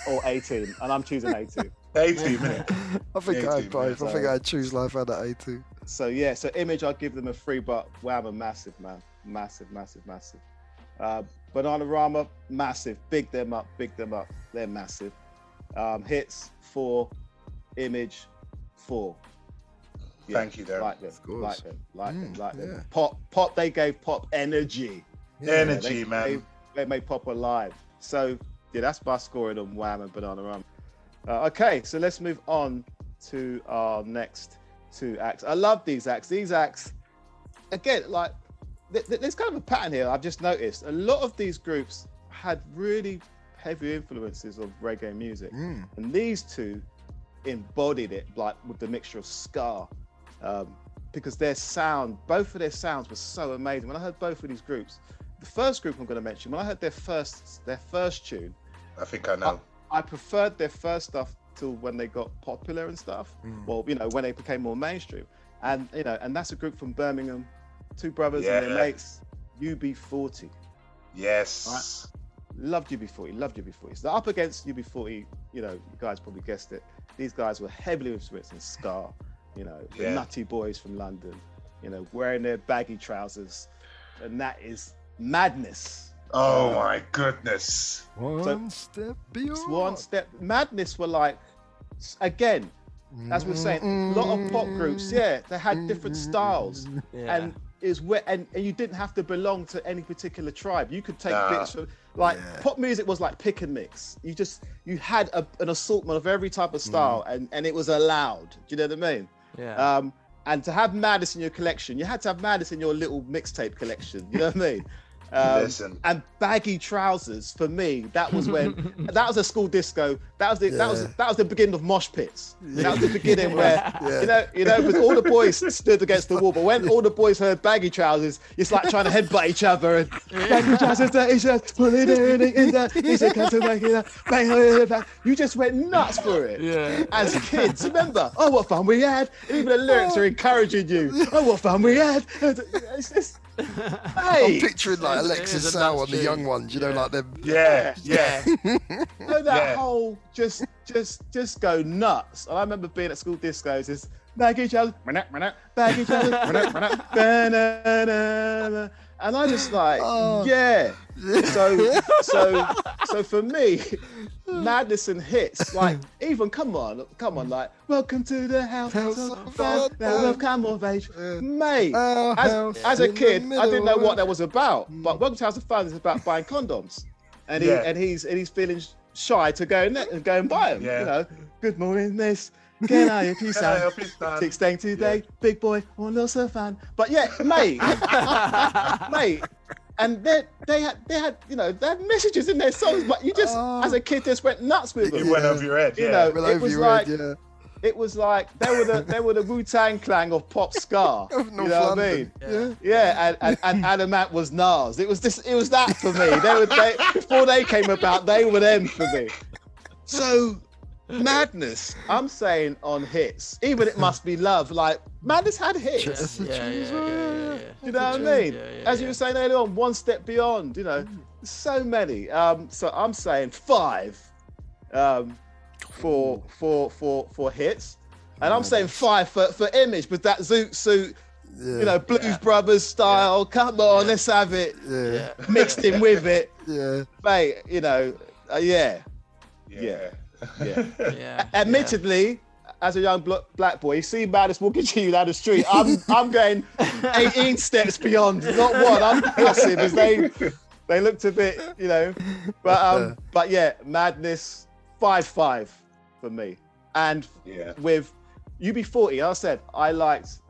or 18, and I'm choosing 18. 18 minutes. I think I 18 had both. minutes, I think I had Choose Life and at A2. So yeah, so image, I'll give them a 3, but Wham, a massive, man, massive. Bananarama, massive. Big them up. They're massive. Hits 4, image 4. Yeah, Thank you, Darren. Like them. yeah. Pop. They gave pop energy. Energy, man. They made pop alive. So yeah, that's my scoring on Wham and Bananarama. Okay, so let's move on to our next 2 acts. I love these acts. These acts, again, like there's kind of a pattern here. I've just noticed a lot of these groups had really heavy influences of reggae music, and these 2 embodied it, like with the mixture of ska, because their sound, both of their sounds were so amazing. When I heard both of these groups, the first group I'm going to mention, when I heard their first tune, I think I know. I preferred their first stuff till when they got popular and stuff. Well, you know, when they became more mainstream, and you know, and that's a group from Birmingham, two brothers and their mates, UB40. Yes. Right? Loved UB40. So up against UB40, you know, you guys probably guessed it. These guys were heavily influenced in ska, you know, the nutty boys from London, you know, wearing their baggy trousers, and that is madness. Oh my goodness. One step beyond. Madness were like, again, as we're saying, a lot of pop groups, they had different styles, and is where and you didn't have to belong to any particular tribe. You could take bits from pop music was like pick and mix. You had an assortment of every type of style, and it was allowed. Do you know what I mean? Yeah. And to have madness in your collection, you had to have madness in your little mixtape collection. You know what I mean? Listen. And baggy trousers for me, that was when that was a school disco. That was the beginning of mosh pits. That was the beginning where you know, because all the boys stood against the wall. But when all the boys heard baggy trousers, it's like trying to headbutt each other. And baggy trousers, dirty shirts, pull it in there. You just went nuts for it. Yeah. As kids, remember? Oh, what fun we had! And even the lyrics are encouraging you. Oh, what fun we had! It's just. Hey, I'm picturing like Alexis Sow on the young ones, you know, like them. Yeah. You know, that whole just go nuts. And I remember being at school discos, it's baggy trousers, baggy trousers, and I just like, So for me, madness and hits, like even come on, like welcome to the house of fun, now come of age, mate. As a kid, I didn't know what that was about, but Welcome to House of Fun is about buying condoms, and he's feeling shy to go and buy them. You know, good morning, miss. Can I help you, son? 16 today, big boy, want lots of fun. But yeah, mate. And they had, you know, they had messages in their songs, but you just, as a kid, just went nuts with them. You went over your head, You know, it was like they were the Wu-Tang Clan of pop ska. You know what I mean? And Adamant was Nas. It was that for me. Before they came about, they were them for me. So madness, I'm saying on hits, even It Must Be Love, like madness had hits. You know what I mean? As you were saying earlier on, One Step Beyond, you know, so many. So I'm saying 5 for hits, and I'm saying 5 for image with that zoot suit, you know, Blues Brothers style. Come on, let's have it. Mixed in with it, mate. You know, Admittedly, as a young black boy, you see madness walking to you down the street. I'm going 18 steps beyond, not one. I'm passing as they looked a bit, you know. But yeah, madness 5 for me. And with UB40, I said I liked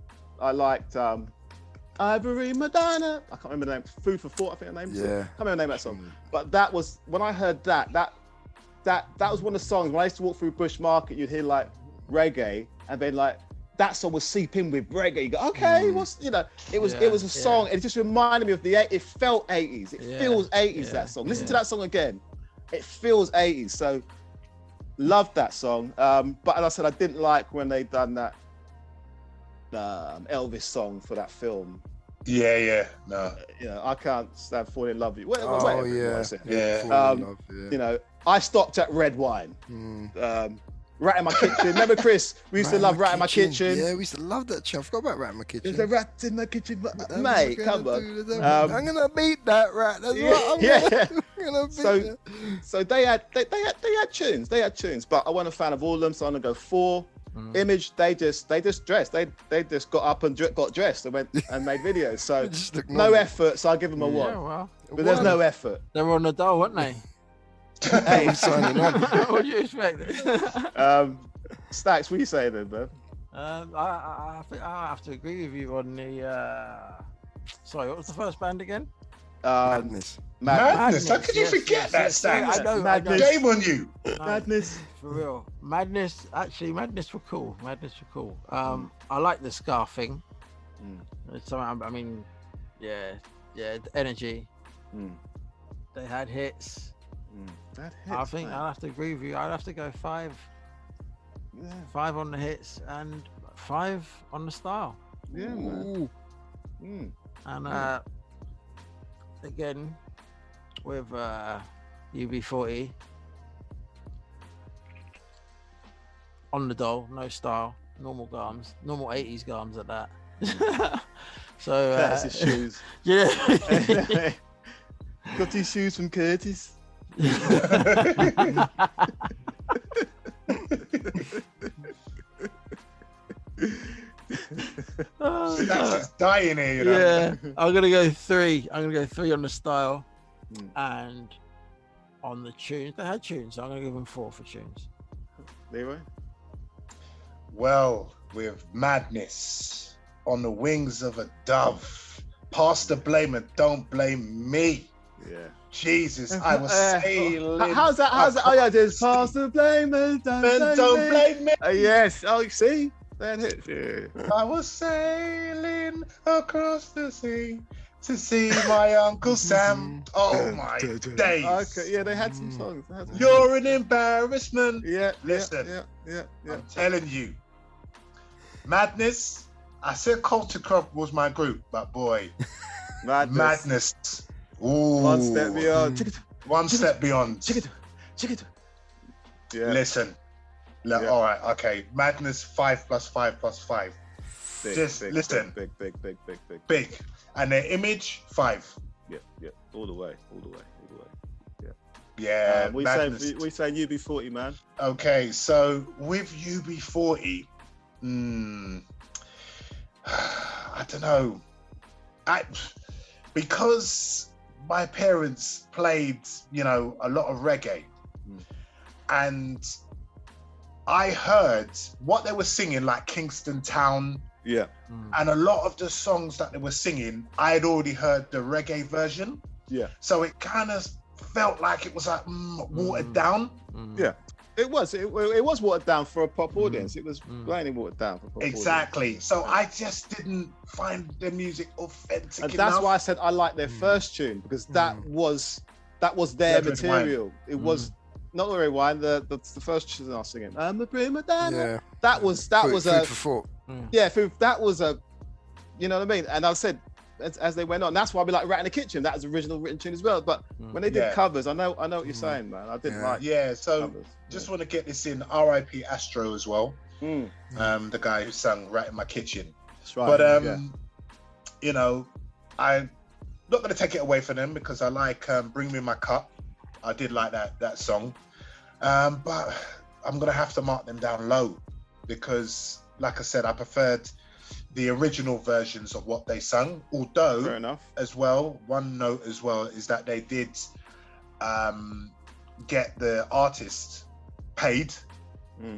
Ivory Madonna. I can't remember the name. Food for Thought, I think the name. I can't remember the name of that song. But that was when I heard that was one of the songs when I used to walk through Bush Market. You'd hear like reggae, and then like that song would seep in with reggae. You go, okay, what's, you know? It was a song. It just reminded me of it felt 80s. It feels 80s. That song. Listen to that song again. It feels 80s. So loved that song. But as I said, I didn't like when they done that Elvis song for that film. No. You know, I can't stand Falling in Love with You. You know, I stopped at Red Wine. Rat in My Kitchen. Remember, Chris? We used to love Rat in My Kitchen. Yeah, we used to love that tune. I forgot about Rat in My Kitchen. There's a rat in my kitchen, mate. Come on. I'm gonna beat that rat. That's what I'm gonna beat. So they had tunes. They had tunes, but I wasn't a fan of all of them. So I'm gonna go 4. Image, they just dressed. They just got up and got dressed and went and made videos. So no effort. So I'll give them a 1. Well, but there's no effort. They were on the dole, weren't they? Hey, signing on. What do you expect? Stacks, what are you saying then, man? I think I have to agree with you on the. Sorry, what was the first band again? Madness. How could you forget that, Stacks? I know. Shame on you. Madness. For real. Madness were cool. I like the ska thing. So I mean, yeah, energy. They had hits. That hits, I think man. I'll have to agree with you. I'd have to go 5. Yeah. 5 on the hits and 5 on the style. Yeah, man. And again, with UB40 on the doll, no style, normal garms, normal 80s garms at that. So Curtis's shoes. Yeah. Got these shoes from Curtis. That's just dying here, you know. Yeah, I'm gonna go 3. I'm gonna go 3 on the style, and on the tunes. They had tunes, so I'm gonna give them 4 for tunes. Leroy? Well, with Madness, on the wings of a dove, pass the blame and don't blame me. Yeah. Jesus, I was sailing. How's that? Oh yeah, just pass the blame and don't blame me. Yes. Oh, you see? That hits. Yeah. I was sailing across the sea to see my Uncle Sam. Oh my days. Okay. Yeah, they had some songs. You're an embarrassment. Yeah. Listen. Yeah. I'm telling you. Madness. I said Culture Club was my group, but boy, Madness. Ooh. One step beyond. One step beyond. Yeah. Listen. Yeah. All right. Okay. Madness 5 + 5 + 5. Just listen. Big. And their image 5. Yeah. All the way. Yeah. We say UB40, man. Okay. So with UB40, I don't know. Because my parents played, a lot of reggae, and I heard what they were singing, like Kingston Town. Yeah. And a lot of the songs that they were singing, I had already heard the reggae version. Yeah. So it kind of felt like it was like watered down. Yeah. It was watered down for a pop audience. It was plainly watered down for a pop Exactly. audience. So I just didn't find the music authentic and enough. that's why I said I like their first tune, because that was their material. It was not the rewind. The first tune I was singing. I'm a prima donna. Yeah. That was Food for thought. Yeah, that was a, you know what I mean. And I said, as they went on, that's why we like Rat in the Kitchen. That was original written tune as well. But when they did covers, I know what you're saying, man. I didn't like. Yeah. So covers. just want to get this in. R.I.P. Astro as well. The guy who sang Rat in My Kitchen. That's right. But I'm not going to take it away from them, because I like Bring Me My Cup. I did like that song. But I'm going to have to mark them down low, because, like I said, I preferred the original versions of what they sung. Although, fair enough. As well, one note as well is that they did get the artist paid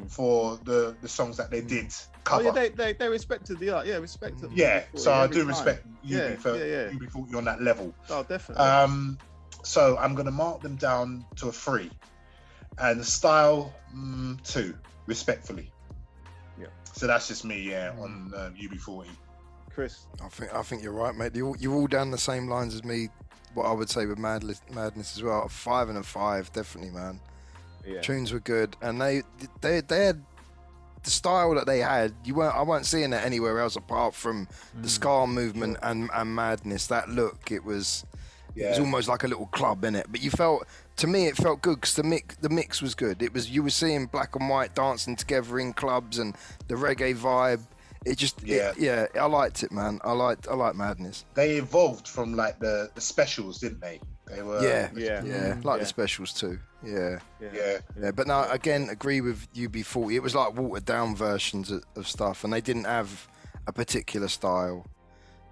for the songs that they did cover. Oh yeah, they respected the art. Yeah, respected. Yeah, so I do time. respect UB40 on that level. Oh, definitely. So I'm going to mark them down to a 3, and the style 2, respectfully. Yeah. So that's just me, on UB40. Chris, I think you're right, mate. You're all down the same lines as me. What I would say with Madness as well. A 5 and a 5, definitely, man. Yeah. Tunes were good, and they had the style that they had. I weren't seeing it anywhere else apart from the ska movement and Madness. That look, it was almost like a little club in it. But to me, it felt good, because the mix was good. You were seeing black and white dancing together in clubs, and the reggae vibe. It just, I liked it, man. I like Madness. They evolved from like the specials, didn't they? They were the specials too. Yeah. But no, again, agree with UB40. It was like watered down versions of stuff, and they didn't have a particular style.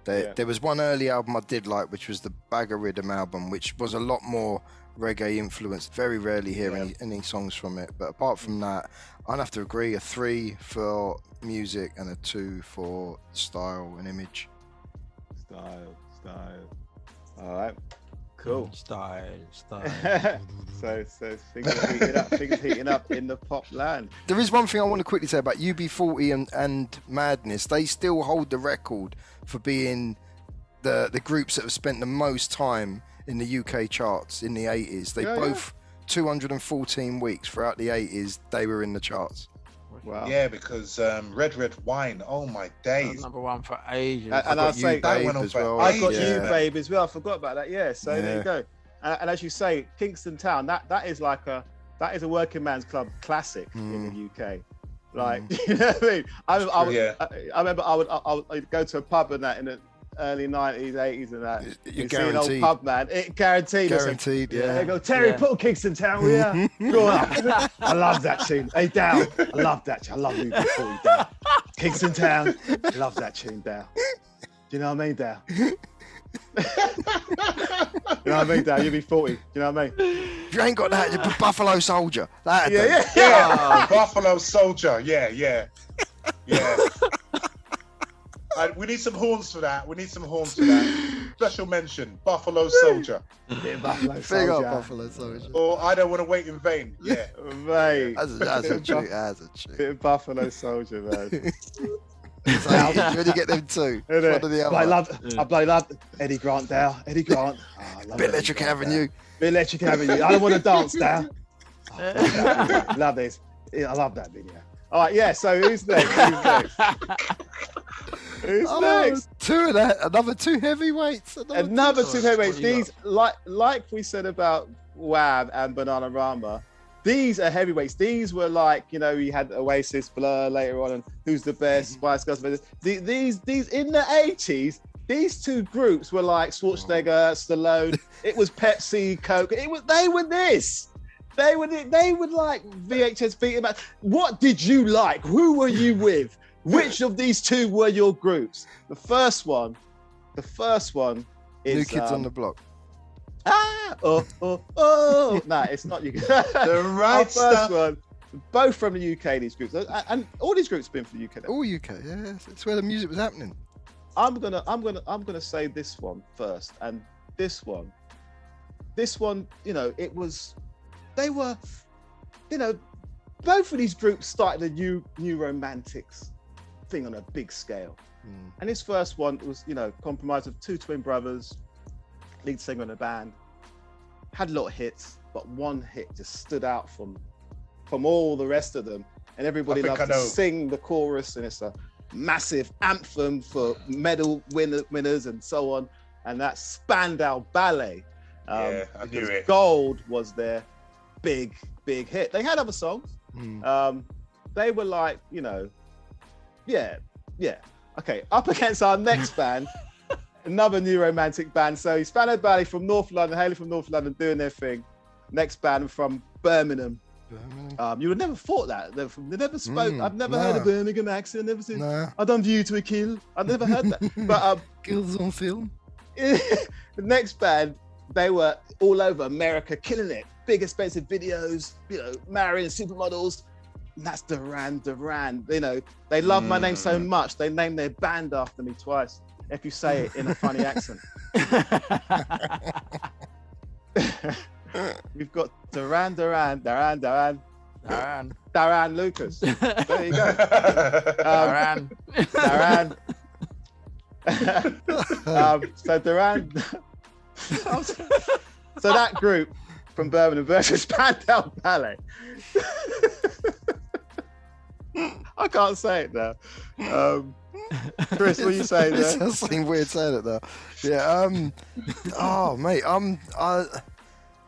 There was one early album I did like, which was the Bagger Rhythm album, which was a lot more reggae influenced. Very rarely hear any songs from it. But apart from that, I'd have to agree, a 3 for music and a 2 for style and image. Style. All right. Cool. Style. So things are heating up in the pop land. There is one thing I want to quickly say about UB40 and Madness. They still hold the record for being the groups that have spent the most time in the UK charts in the 80s. They both 214 weeks throughout the 80s. They were in the charts. Wow. Yeah, because Red Wine. Oh my days. Number one for ages. And I say that went on as for well. I got ages, you, man. babe, as well. I forgot about that. Yeah. So there you go. And as you say, Kingston Town. That is a working man's club classic in the UK. Like, you know what I mean? I remember I would go to a pub and that in the early 90s, 80s and that. You're see an old guaranteed. pub, man. It guaranteed. Guaranteed, yeah. They go, Terry, put Kingston Town, will ya? Go on. I love that tune. Hey, Dow, I love that tune. I love UB40, Dow. Kingston Town, love that tune, Dow. Do you know what I mean, Dow? You know what I mean, Dow? UB40. Do you know what I mean? If you ain't got that, you put Buffalo Soldier. That'd do. Yeah. Buffalo Soldier. Yeah. We need some horns for that. Special mention, Buffalo Soldier. Yeah, Buffalo Big Soldier. up Buffalo Soldier. Or I Don't Want to Wait in Vain. Yeah. Mate. That's a treat. Bit of Buffalo Soldier, man. When you get them two, one or the other. I bloody love Eddie Grant, Dow. Eddie Grant. Oh, I love Bit Eddie Electric Grant, Avenue. Bit Electric Avenue. I don't want to dance, Dow. Oh, love this. Yeah, I love that video. All right, yeah. So who's next? Who's next? Two of that. Another two heavyweights. Another two heavyweights. These, like we said about Wham and Bananarama, these are heavyweights. These were like, you know, we had Oasis, Blur later on, and Who's the Best, Spice Girls. These in the 80s, these two groups were like Schwarzenegger, Stallone. It was Pepsi, Coke. They were this. They would like VHS beat 'em up. What did you like? Who were you with? Which of these two were your groups? The first one is New Kids on the Block. Nah, it's not you. The right First stuff. one, both from the UK. These groups, and all these groups have been from the UK. All UK, yeah. It's where the music was happening. I'm gonna say this one first, and this one, you know, they were, you know, both of these groups started a new romantics thing on a big scale. And this first one was, you know, comprised of two twin brothers, lead singer in the band, had a lot of hits, but one hit just stood out from all the rest of them, and everybody loved to sing the chorus, and it's a massive anthem for medal winners and so on, and that's Spandau Ballet. I knew it. Gold was their big hit. They had other songs. They were like, you know, yeah. Okay, up against our next band, another new romantic band. So Spandau Ballet from North London, hailing from North London, doing their thing. Next band from Birmingham. You would never thought that. They never spoke. I've never heard a Birmingham accent. Never seen. I done View to a Kill. I've never heard that. But Kills on Film. The next band, they were all over America, killing it. Big expensive videos, you know, marrying supermodels. And that's Duran Duran. You know, they love my name so much, they named their band after me twice, if you say it in a funny accent. We've got Duran Lucas. There you go. Duran. So Duran. So that group from Birmingham versus Spandau Ballet. I can't say it now. Chris, what are you saying there? It sounds like weird saying it though. Yeah. Oh mate.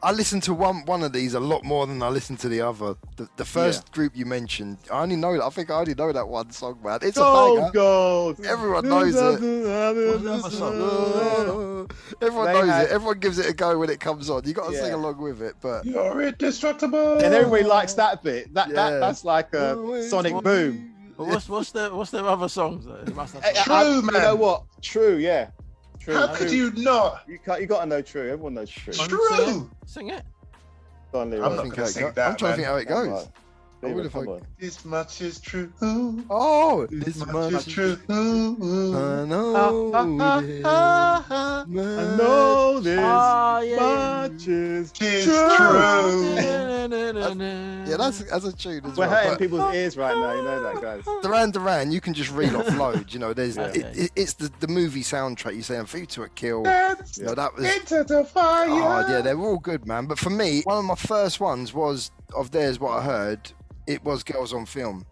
I listened to one of these a lot more than I listened to the other. The first group you mentioned, I only know that one song, man. It's a banger. Gold. Everyone knows it. Everyone knows it. Everyone gives it a go when it comes on. You got to sing along with it, but you're indestructible. And everybody likes that bit. That's like a Sonic Boom. But what's their other songs though? True, man. You know what? True, yeah. True. How could you not? You got to know True. Everyone knows True. True. Sing it. Go on, Leroy. I'm not going to sing that. I'm trying to think how it goes. Leroy, come on. This much is true. Oh, this much is true. I know this. I know this much is true. Yeah, that's a tune as We're well. hurting but people's ears right now, you know that, guys. Duran, you can just reel off loads. You know, there's it's the movie soundtrack. You're saying "For You to a Kill." You know, that was Into the fire. oh yeah, they were all good, man. But for me, one of my first ones was of theirs. What I heard, it was Girls on Film.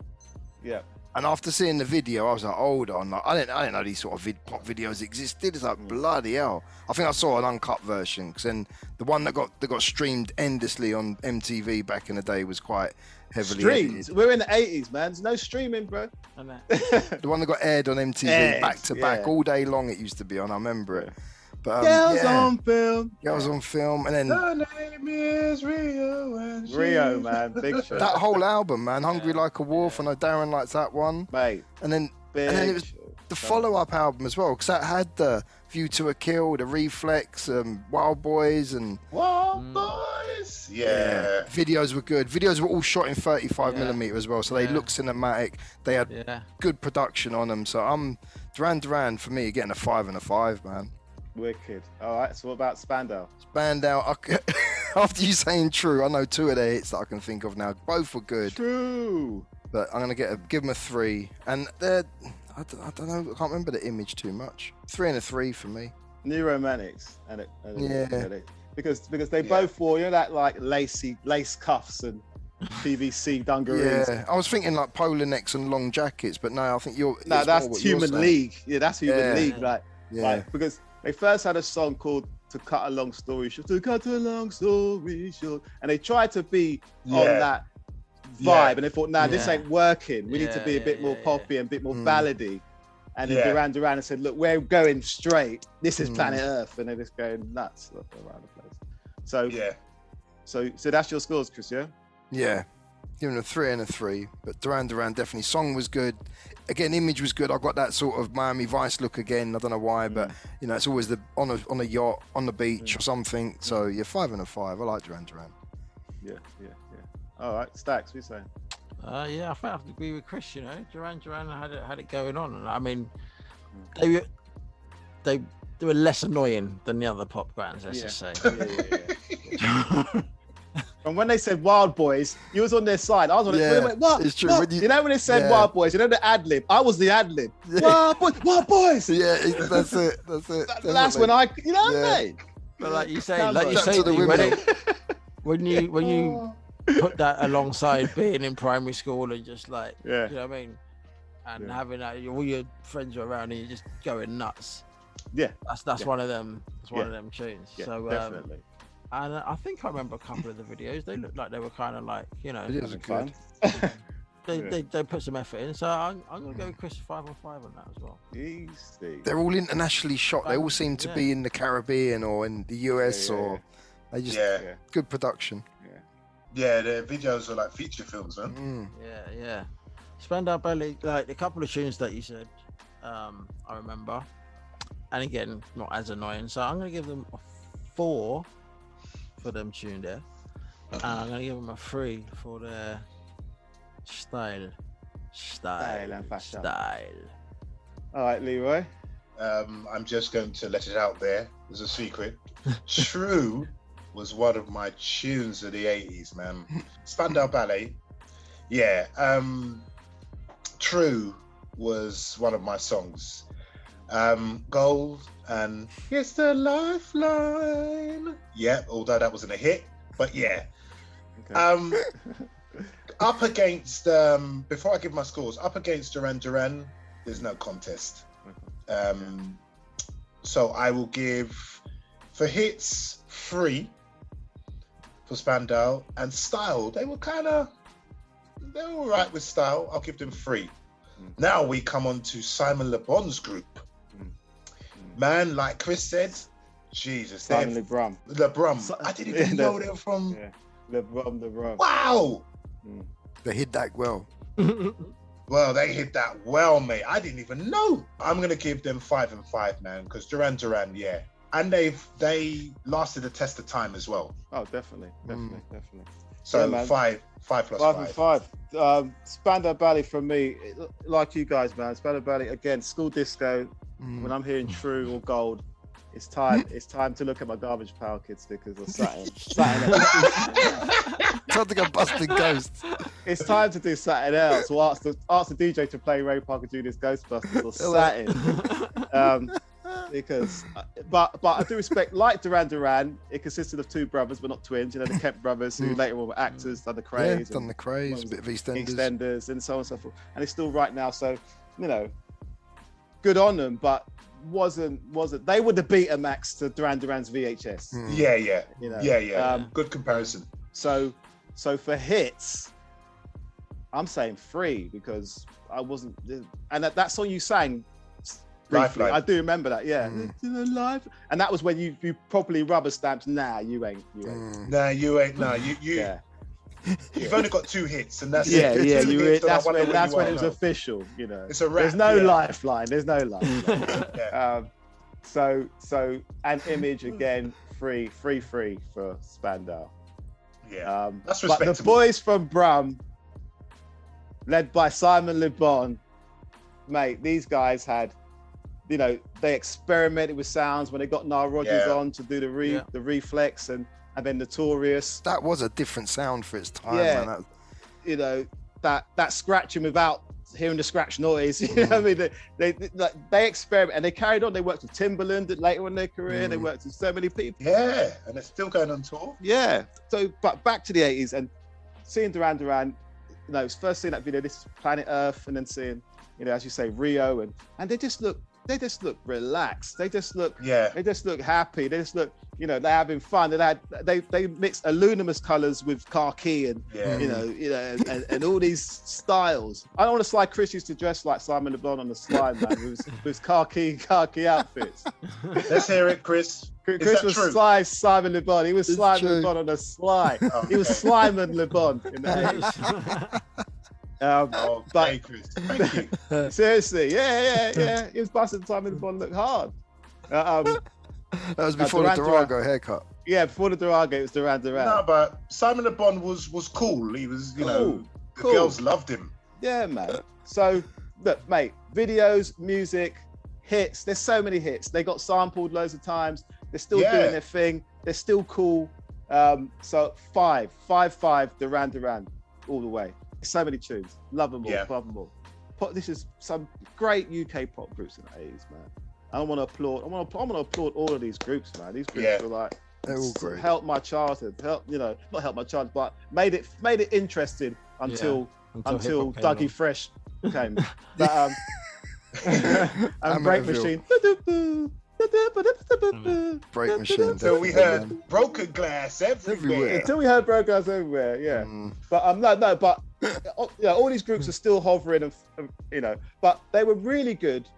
Yeah. And after seeing the video, I was like, hold on, like, I didn't know these sort of pop videos existed. It's like bloody hell. I think I saw an uncut version, because then the one that got streamed endlessly on MTV back in the day was quite heavily Streams. We're in the 80s, man. There's no streaming, bro. The one that got aired on MTV back to back all day long. It used to be on. I remember it. But Girls on Film. Girls on Film, and then The name is Rio. And Rio, man, big show. that whole album, man, Hungry Like a Wolf. I know Darren likes that one. Mate, And then big it was show. the follow-up album as well, because that had the View to a Kill, the Reflex, Wild Boys, and Wild Boys. Yeah. videos were good. Videos were all shot in 35mm as well, so they looked cinematic. They had good production on them. So Duran for me getting a 5 and a 5, man. Wicked. All right, so what about Spandau? Spandau, after you saying True, I know two of their hits that I can think of now. Both were good. True. But I'm going to give them a 3. And they're, I don't know, I can't remember the image too much. 3 and a 3 for me. New Romantics. Because they both wore, you know, that like lace cuffs and PVC dungarees. Yeah, I was thinking like polar necks and long jackets, but no, I think No, that's Human League. Yeah, that's Human League. Like, because they first had a song called To Cut a Long Story Short, To Cut a Long Story Short, and they tried to be on that vibe, and they thought, nah, this ain't working. We need to be a bit more poppy and a bit more ballady. And then Duran said, look, we're going straight. This is planet Earth, and they're just going nuts around the place. So that's your scores, Chris, yeah? Yeah, giving a 3 and a 3. But Duran definitely. Song was good. Again, image was good. I got that sort of Miami Vice look again. I don't know why, but you know, it's always on a yacht, on the beach or something. So yeah, 5 and a 5. I like Duran. Yeah. All right, Stacks, what you saying? Yeah, I think I have to agree with Chris. You know, Duran had it going on, and I mean, they were less annoying than the other pop bands. Let's just say. Yeah. And when they said Wild Boys, you was on their side. I was on it. Went, what? It's true. What? You know when they said Wild Boys, you know the ad lib. I was the ad lib. Wild Boys. Yeah, that's it. That's when I, you know what I mean? But like you say, when you put that alongside being in primary school and just like, you know what I mean, and having that, all your friends are around and you're just going nuts. Yeah, that's one of them. That's one of them tunes. Yeah, so definitely. And I think I remember a couple of the videos. They looked like they were kind of like, you know, good. They put some effort in. So I'm going to go with Chris 5 on 5 on that as well. Easy. They're all internationally shot. They all seem to be in the Caribbean or in the US or they just good production. Yeah, the videos are like feature films, man. Yeah. Spandau Ballet, like a couple of tunes that you said, I remember. And again, not as annoying. So I'm going to give them a 4 for them tune there. And I'm going to give them a 3 for their style. And fashion. All right, Leroy. I'm just going to let it out there. There's a secret. True was one of my tunes of the 80s, man. Spandau Ballet. Yeah. True was one of my songs. Gold and It's the Lifeline. Yeah, although that wasn't a hit, but yeah. Okay. Up against, before I give my scores, up against Duran, there's no contest. So I will give, for hits, 3 for Spandau, and style, they were all right with style. I'll give them 3. Now we come on to Simon Le Bon's group. Man, like Chris said, Jesus. Simon Le Brum. I didn't even know they were from... Le Brum. Wow! They hit that well. Well, they hit that well, mate. I didn't even know. I'm going to give them 5 and 5, man, because Duran, yeah. And they lasted the test of time as well. Oh, definitely. So yeah, five plus five. Five and five. Spandau Ballet from me, like you guys, man. Spandau Ballet again. School disco. When I'm hearing True or Gold, it's time. It's time to look at my Garbage Pail Kid stickers or something. Time to go busting ghosts. It's time to do something else. Or ask the DJ to play Ray Parker Jr.'s Ghostbusters or something. Because, but I do respect, like Duran Duran, it consisted of two brothers, but not twins. You know, the Kemp brothers, who later on were actors, done the Craze, done the Craze, a bit of EastEnders, and so on and so forth. And it's still right now. So, you know, good on them, but wasn't. They were the Betamax to Duran Duran's VHS. Yeah. You know, good comparison. So for hits, I'm saying 3 because I wasn't, and that song you sang. Briefly, I do remember that, Live, and that was when you properly rubber stamped. Nah, you ain't. Nah, you ain't. Nah, you. Yeah. You've only got 2 hits, and that's it. That's when it was official. You know, it's a rap. There's no lifeline. There's no lifeline. So and Image again, free for Spandau. Yeah, that's respectable. But the boys from Brum, led by Simon Le Bon, mate, these guys had. You know, they experimented with sounds when they got Nile Rodgers on to do the reflex and then Notorious. That was a different sound for its time. Yeah, man. You know, that scratching without hearing the scratch noise. You know what I mean? They experiment and they carried on. They worked with Timbaland later in their career. They worked with so many people. Yeah, and they're still going on tour. Yeah. So, but back to the 80s and seeing Duran Duran. You know, first seeing that video. This is Planet Earth, and then seeing, you know, as you say, Rio, and they just look relaxed. They just look happy. They just look, you know, they're having fun. They mix Illuminous colors with khaki and you know, and all these styles. I don't want to slide. Chris used to dress like Simon Le Bon on the slide, man, with khaki outfits. Let's hear it, Chris. Chris was slide Simon Le Bon. He was Simon Le Bon on the slide. Okay. He was Simon Le Bon in the 80s. But Chris, thank you. Seriously, yeah. He was busting Simon Le Bon look hard. That was before the Durago haircut. Yeah, before the Durago, it was Duran Duran. No, but Simon Le Bon was cool. He was, you know, the girls loved him. Yeah, man. So, look, mate, videos, music, hits. There's so many hits. They got sampled loads of times. They're still doing their thing. They're still cool. So 5, Duran Duran, all the way. So many tunes. Love them all. Love them all. This is some great UK pop groups in the 80s, man. I want to applaud. I want to applaud all of these groups, man. These groups are like, they're all great. Helped my childhood. Not helped my childhood, but made it interesting until Dougie Fresh came. But, and Break Machine. Break Machine. Until we heard Broken Glass everywhere. Until we heard Broken Glass everywhere, yeah. But but you know, all these groups are still hovering, you know. But they were really good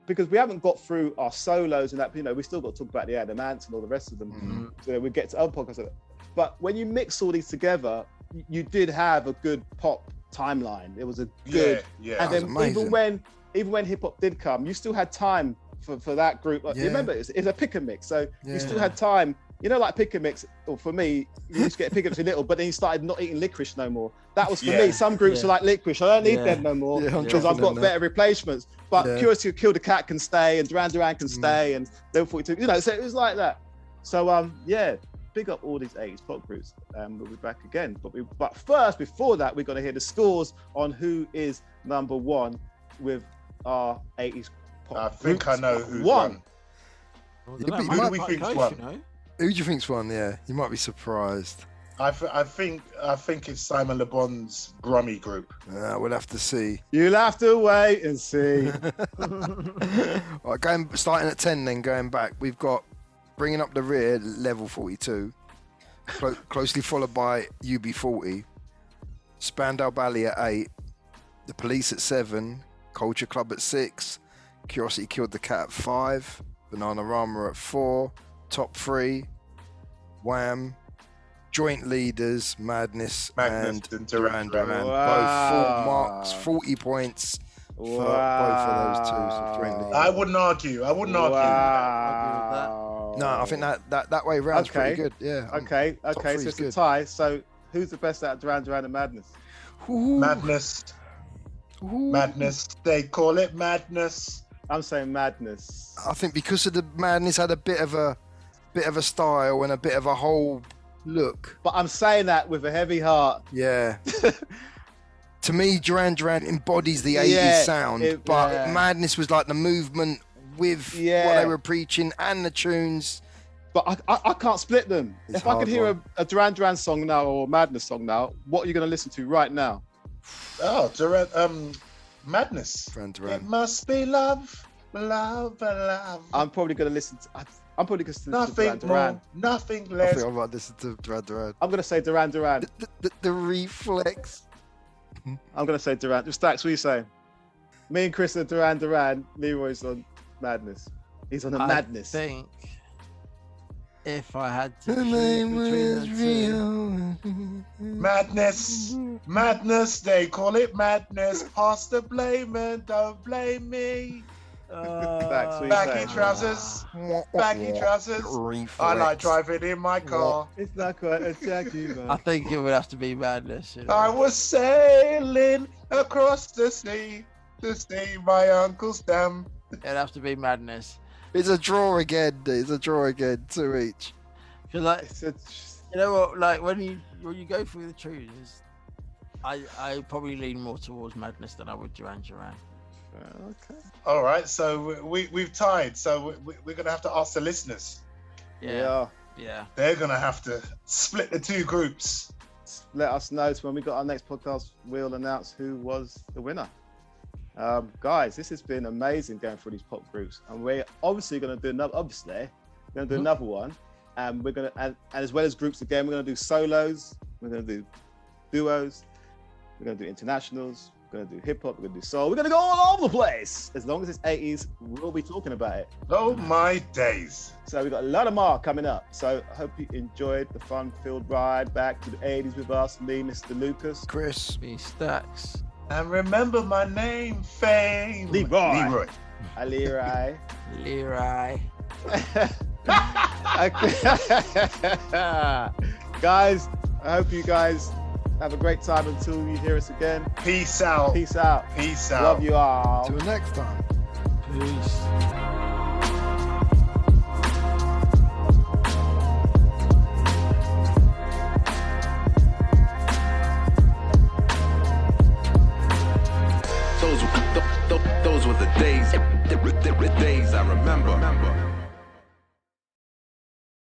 because we haven't got through our solos and that. You know, we still got to talk about the Adam Ants and all the rest of them. So we get to other podcasts. But when you mix all these together, you did have a good pop timeline. It was a good, and then even when hip hop did come, you still had time for that group. Like, you remember, it's a pick and mix, so you still had time. You know, like pick and mix, or for me, you used to get pick and mix a little, but then you started not eating licorice no more. That was for me. Some groups are like licorice. I don't need them no more because I've got better replacements. But Curiosity Kill the Cat can stay, and Duran Duran can stay, and Level 42. You know, so it was like that. So big up all these 80s pop groups. We'll be back again. But first, before that, we're going to hear the scores on who is number 1 with our 80s pop I think groups. I know who's won. Who do we think's won? You know? Who do you think's won? Yeah, you might be surprised. I think it's Simon Le Bon's Grummy group. We'll have to see. You'll have to wait and see. Right, starting at 10, then going back, we've got Bringing Up the Rear, Level 42, closely followed by UB40, Spandau Ballet at 8, The Police at 7, Culture Club at 6, Curiosity Killed the Cat at 5, Bananarama at 4, Top 3, Wham, Joint Leaders, Madness and Duran Duran. Both 4 marks, 40 points for both of those two. So I wouldn't argue. Wow. No, I think that way round's pretty good. Yeah. Okay. So it's a tie. So Who's the best at Duran Duran and Madness? Ooh. Madness. Ooh. Madness. They call it madness. I'm saying Madness. I think because of the Madness had a bit of a style and a bit of a whole look. But I'm saying that with a heavy heart. Yeah. To me, Duran Duran embodies the 80s sound, but Madness was like the movement with what they were preaching and the tunes. But I can't split them. If I could hear a Duran Duran song now or a Madness song now, what are you going to listen to right now? Oh, Madness. Duran Duran. It must be love, love, love. I'm probably going to listen to. I'm probably going to listen to Duran Nothing Duran. more, nothing I less. think I might listen to Duran Duran. I'm going to say Duran Duran. The reflex. I'm going to say Duran. Stacks, what are you saying? Me and Chris are Duran Duran. Leroy's on Madness. He's on a Madness. I think if I had to choose between the two. Madness, madness, they call it madness. Pass the blame and don't blame me. Baggy trousers, baggy trousers. Reflex. I like driving in my car. It's not quite a Jackie, man. I think it would have to be Madness. You know? I was sailing across the sea to see my uncle's dam. It'd have to be Madness. It's a draw again. 2 each. Because like, you know what? Like when you go through the tunes, I probably lean more towards Madness than I would Duran Duran. Okay. All right, so we've tied. So we're gonna have to ask the listeners. Yeah. They're gonna have to split the two groups. Let us know. So when we got our next podcast, we'll announce who was the winner. Guys, this has been amazing going through these pop groups, and we're obviously going to do another. Another one, and we're going to, and as well as groups again, we're going to do solos, we're going to do duos, we're going to do internationals, we're going to do hip hop, we're going to do soul, we're going to go all over the place. As long as it's 80s, we'll be talking about it. Oh my days! So we've got a lot more coming up. So I hope you enjoyed the fun-filled ride back to the 80s with us, me, Mr. Lucas, Chris, Me Stacks. And remember my name, Fame. Leroy. Leroy. Guys, I hope you guys have a great time until you hear us again. Peace out. Peace out. Peace out. Love you all. till next time. Peace. Those were the days I remember.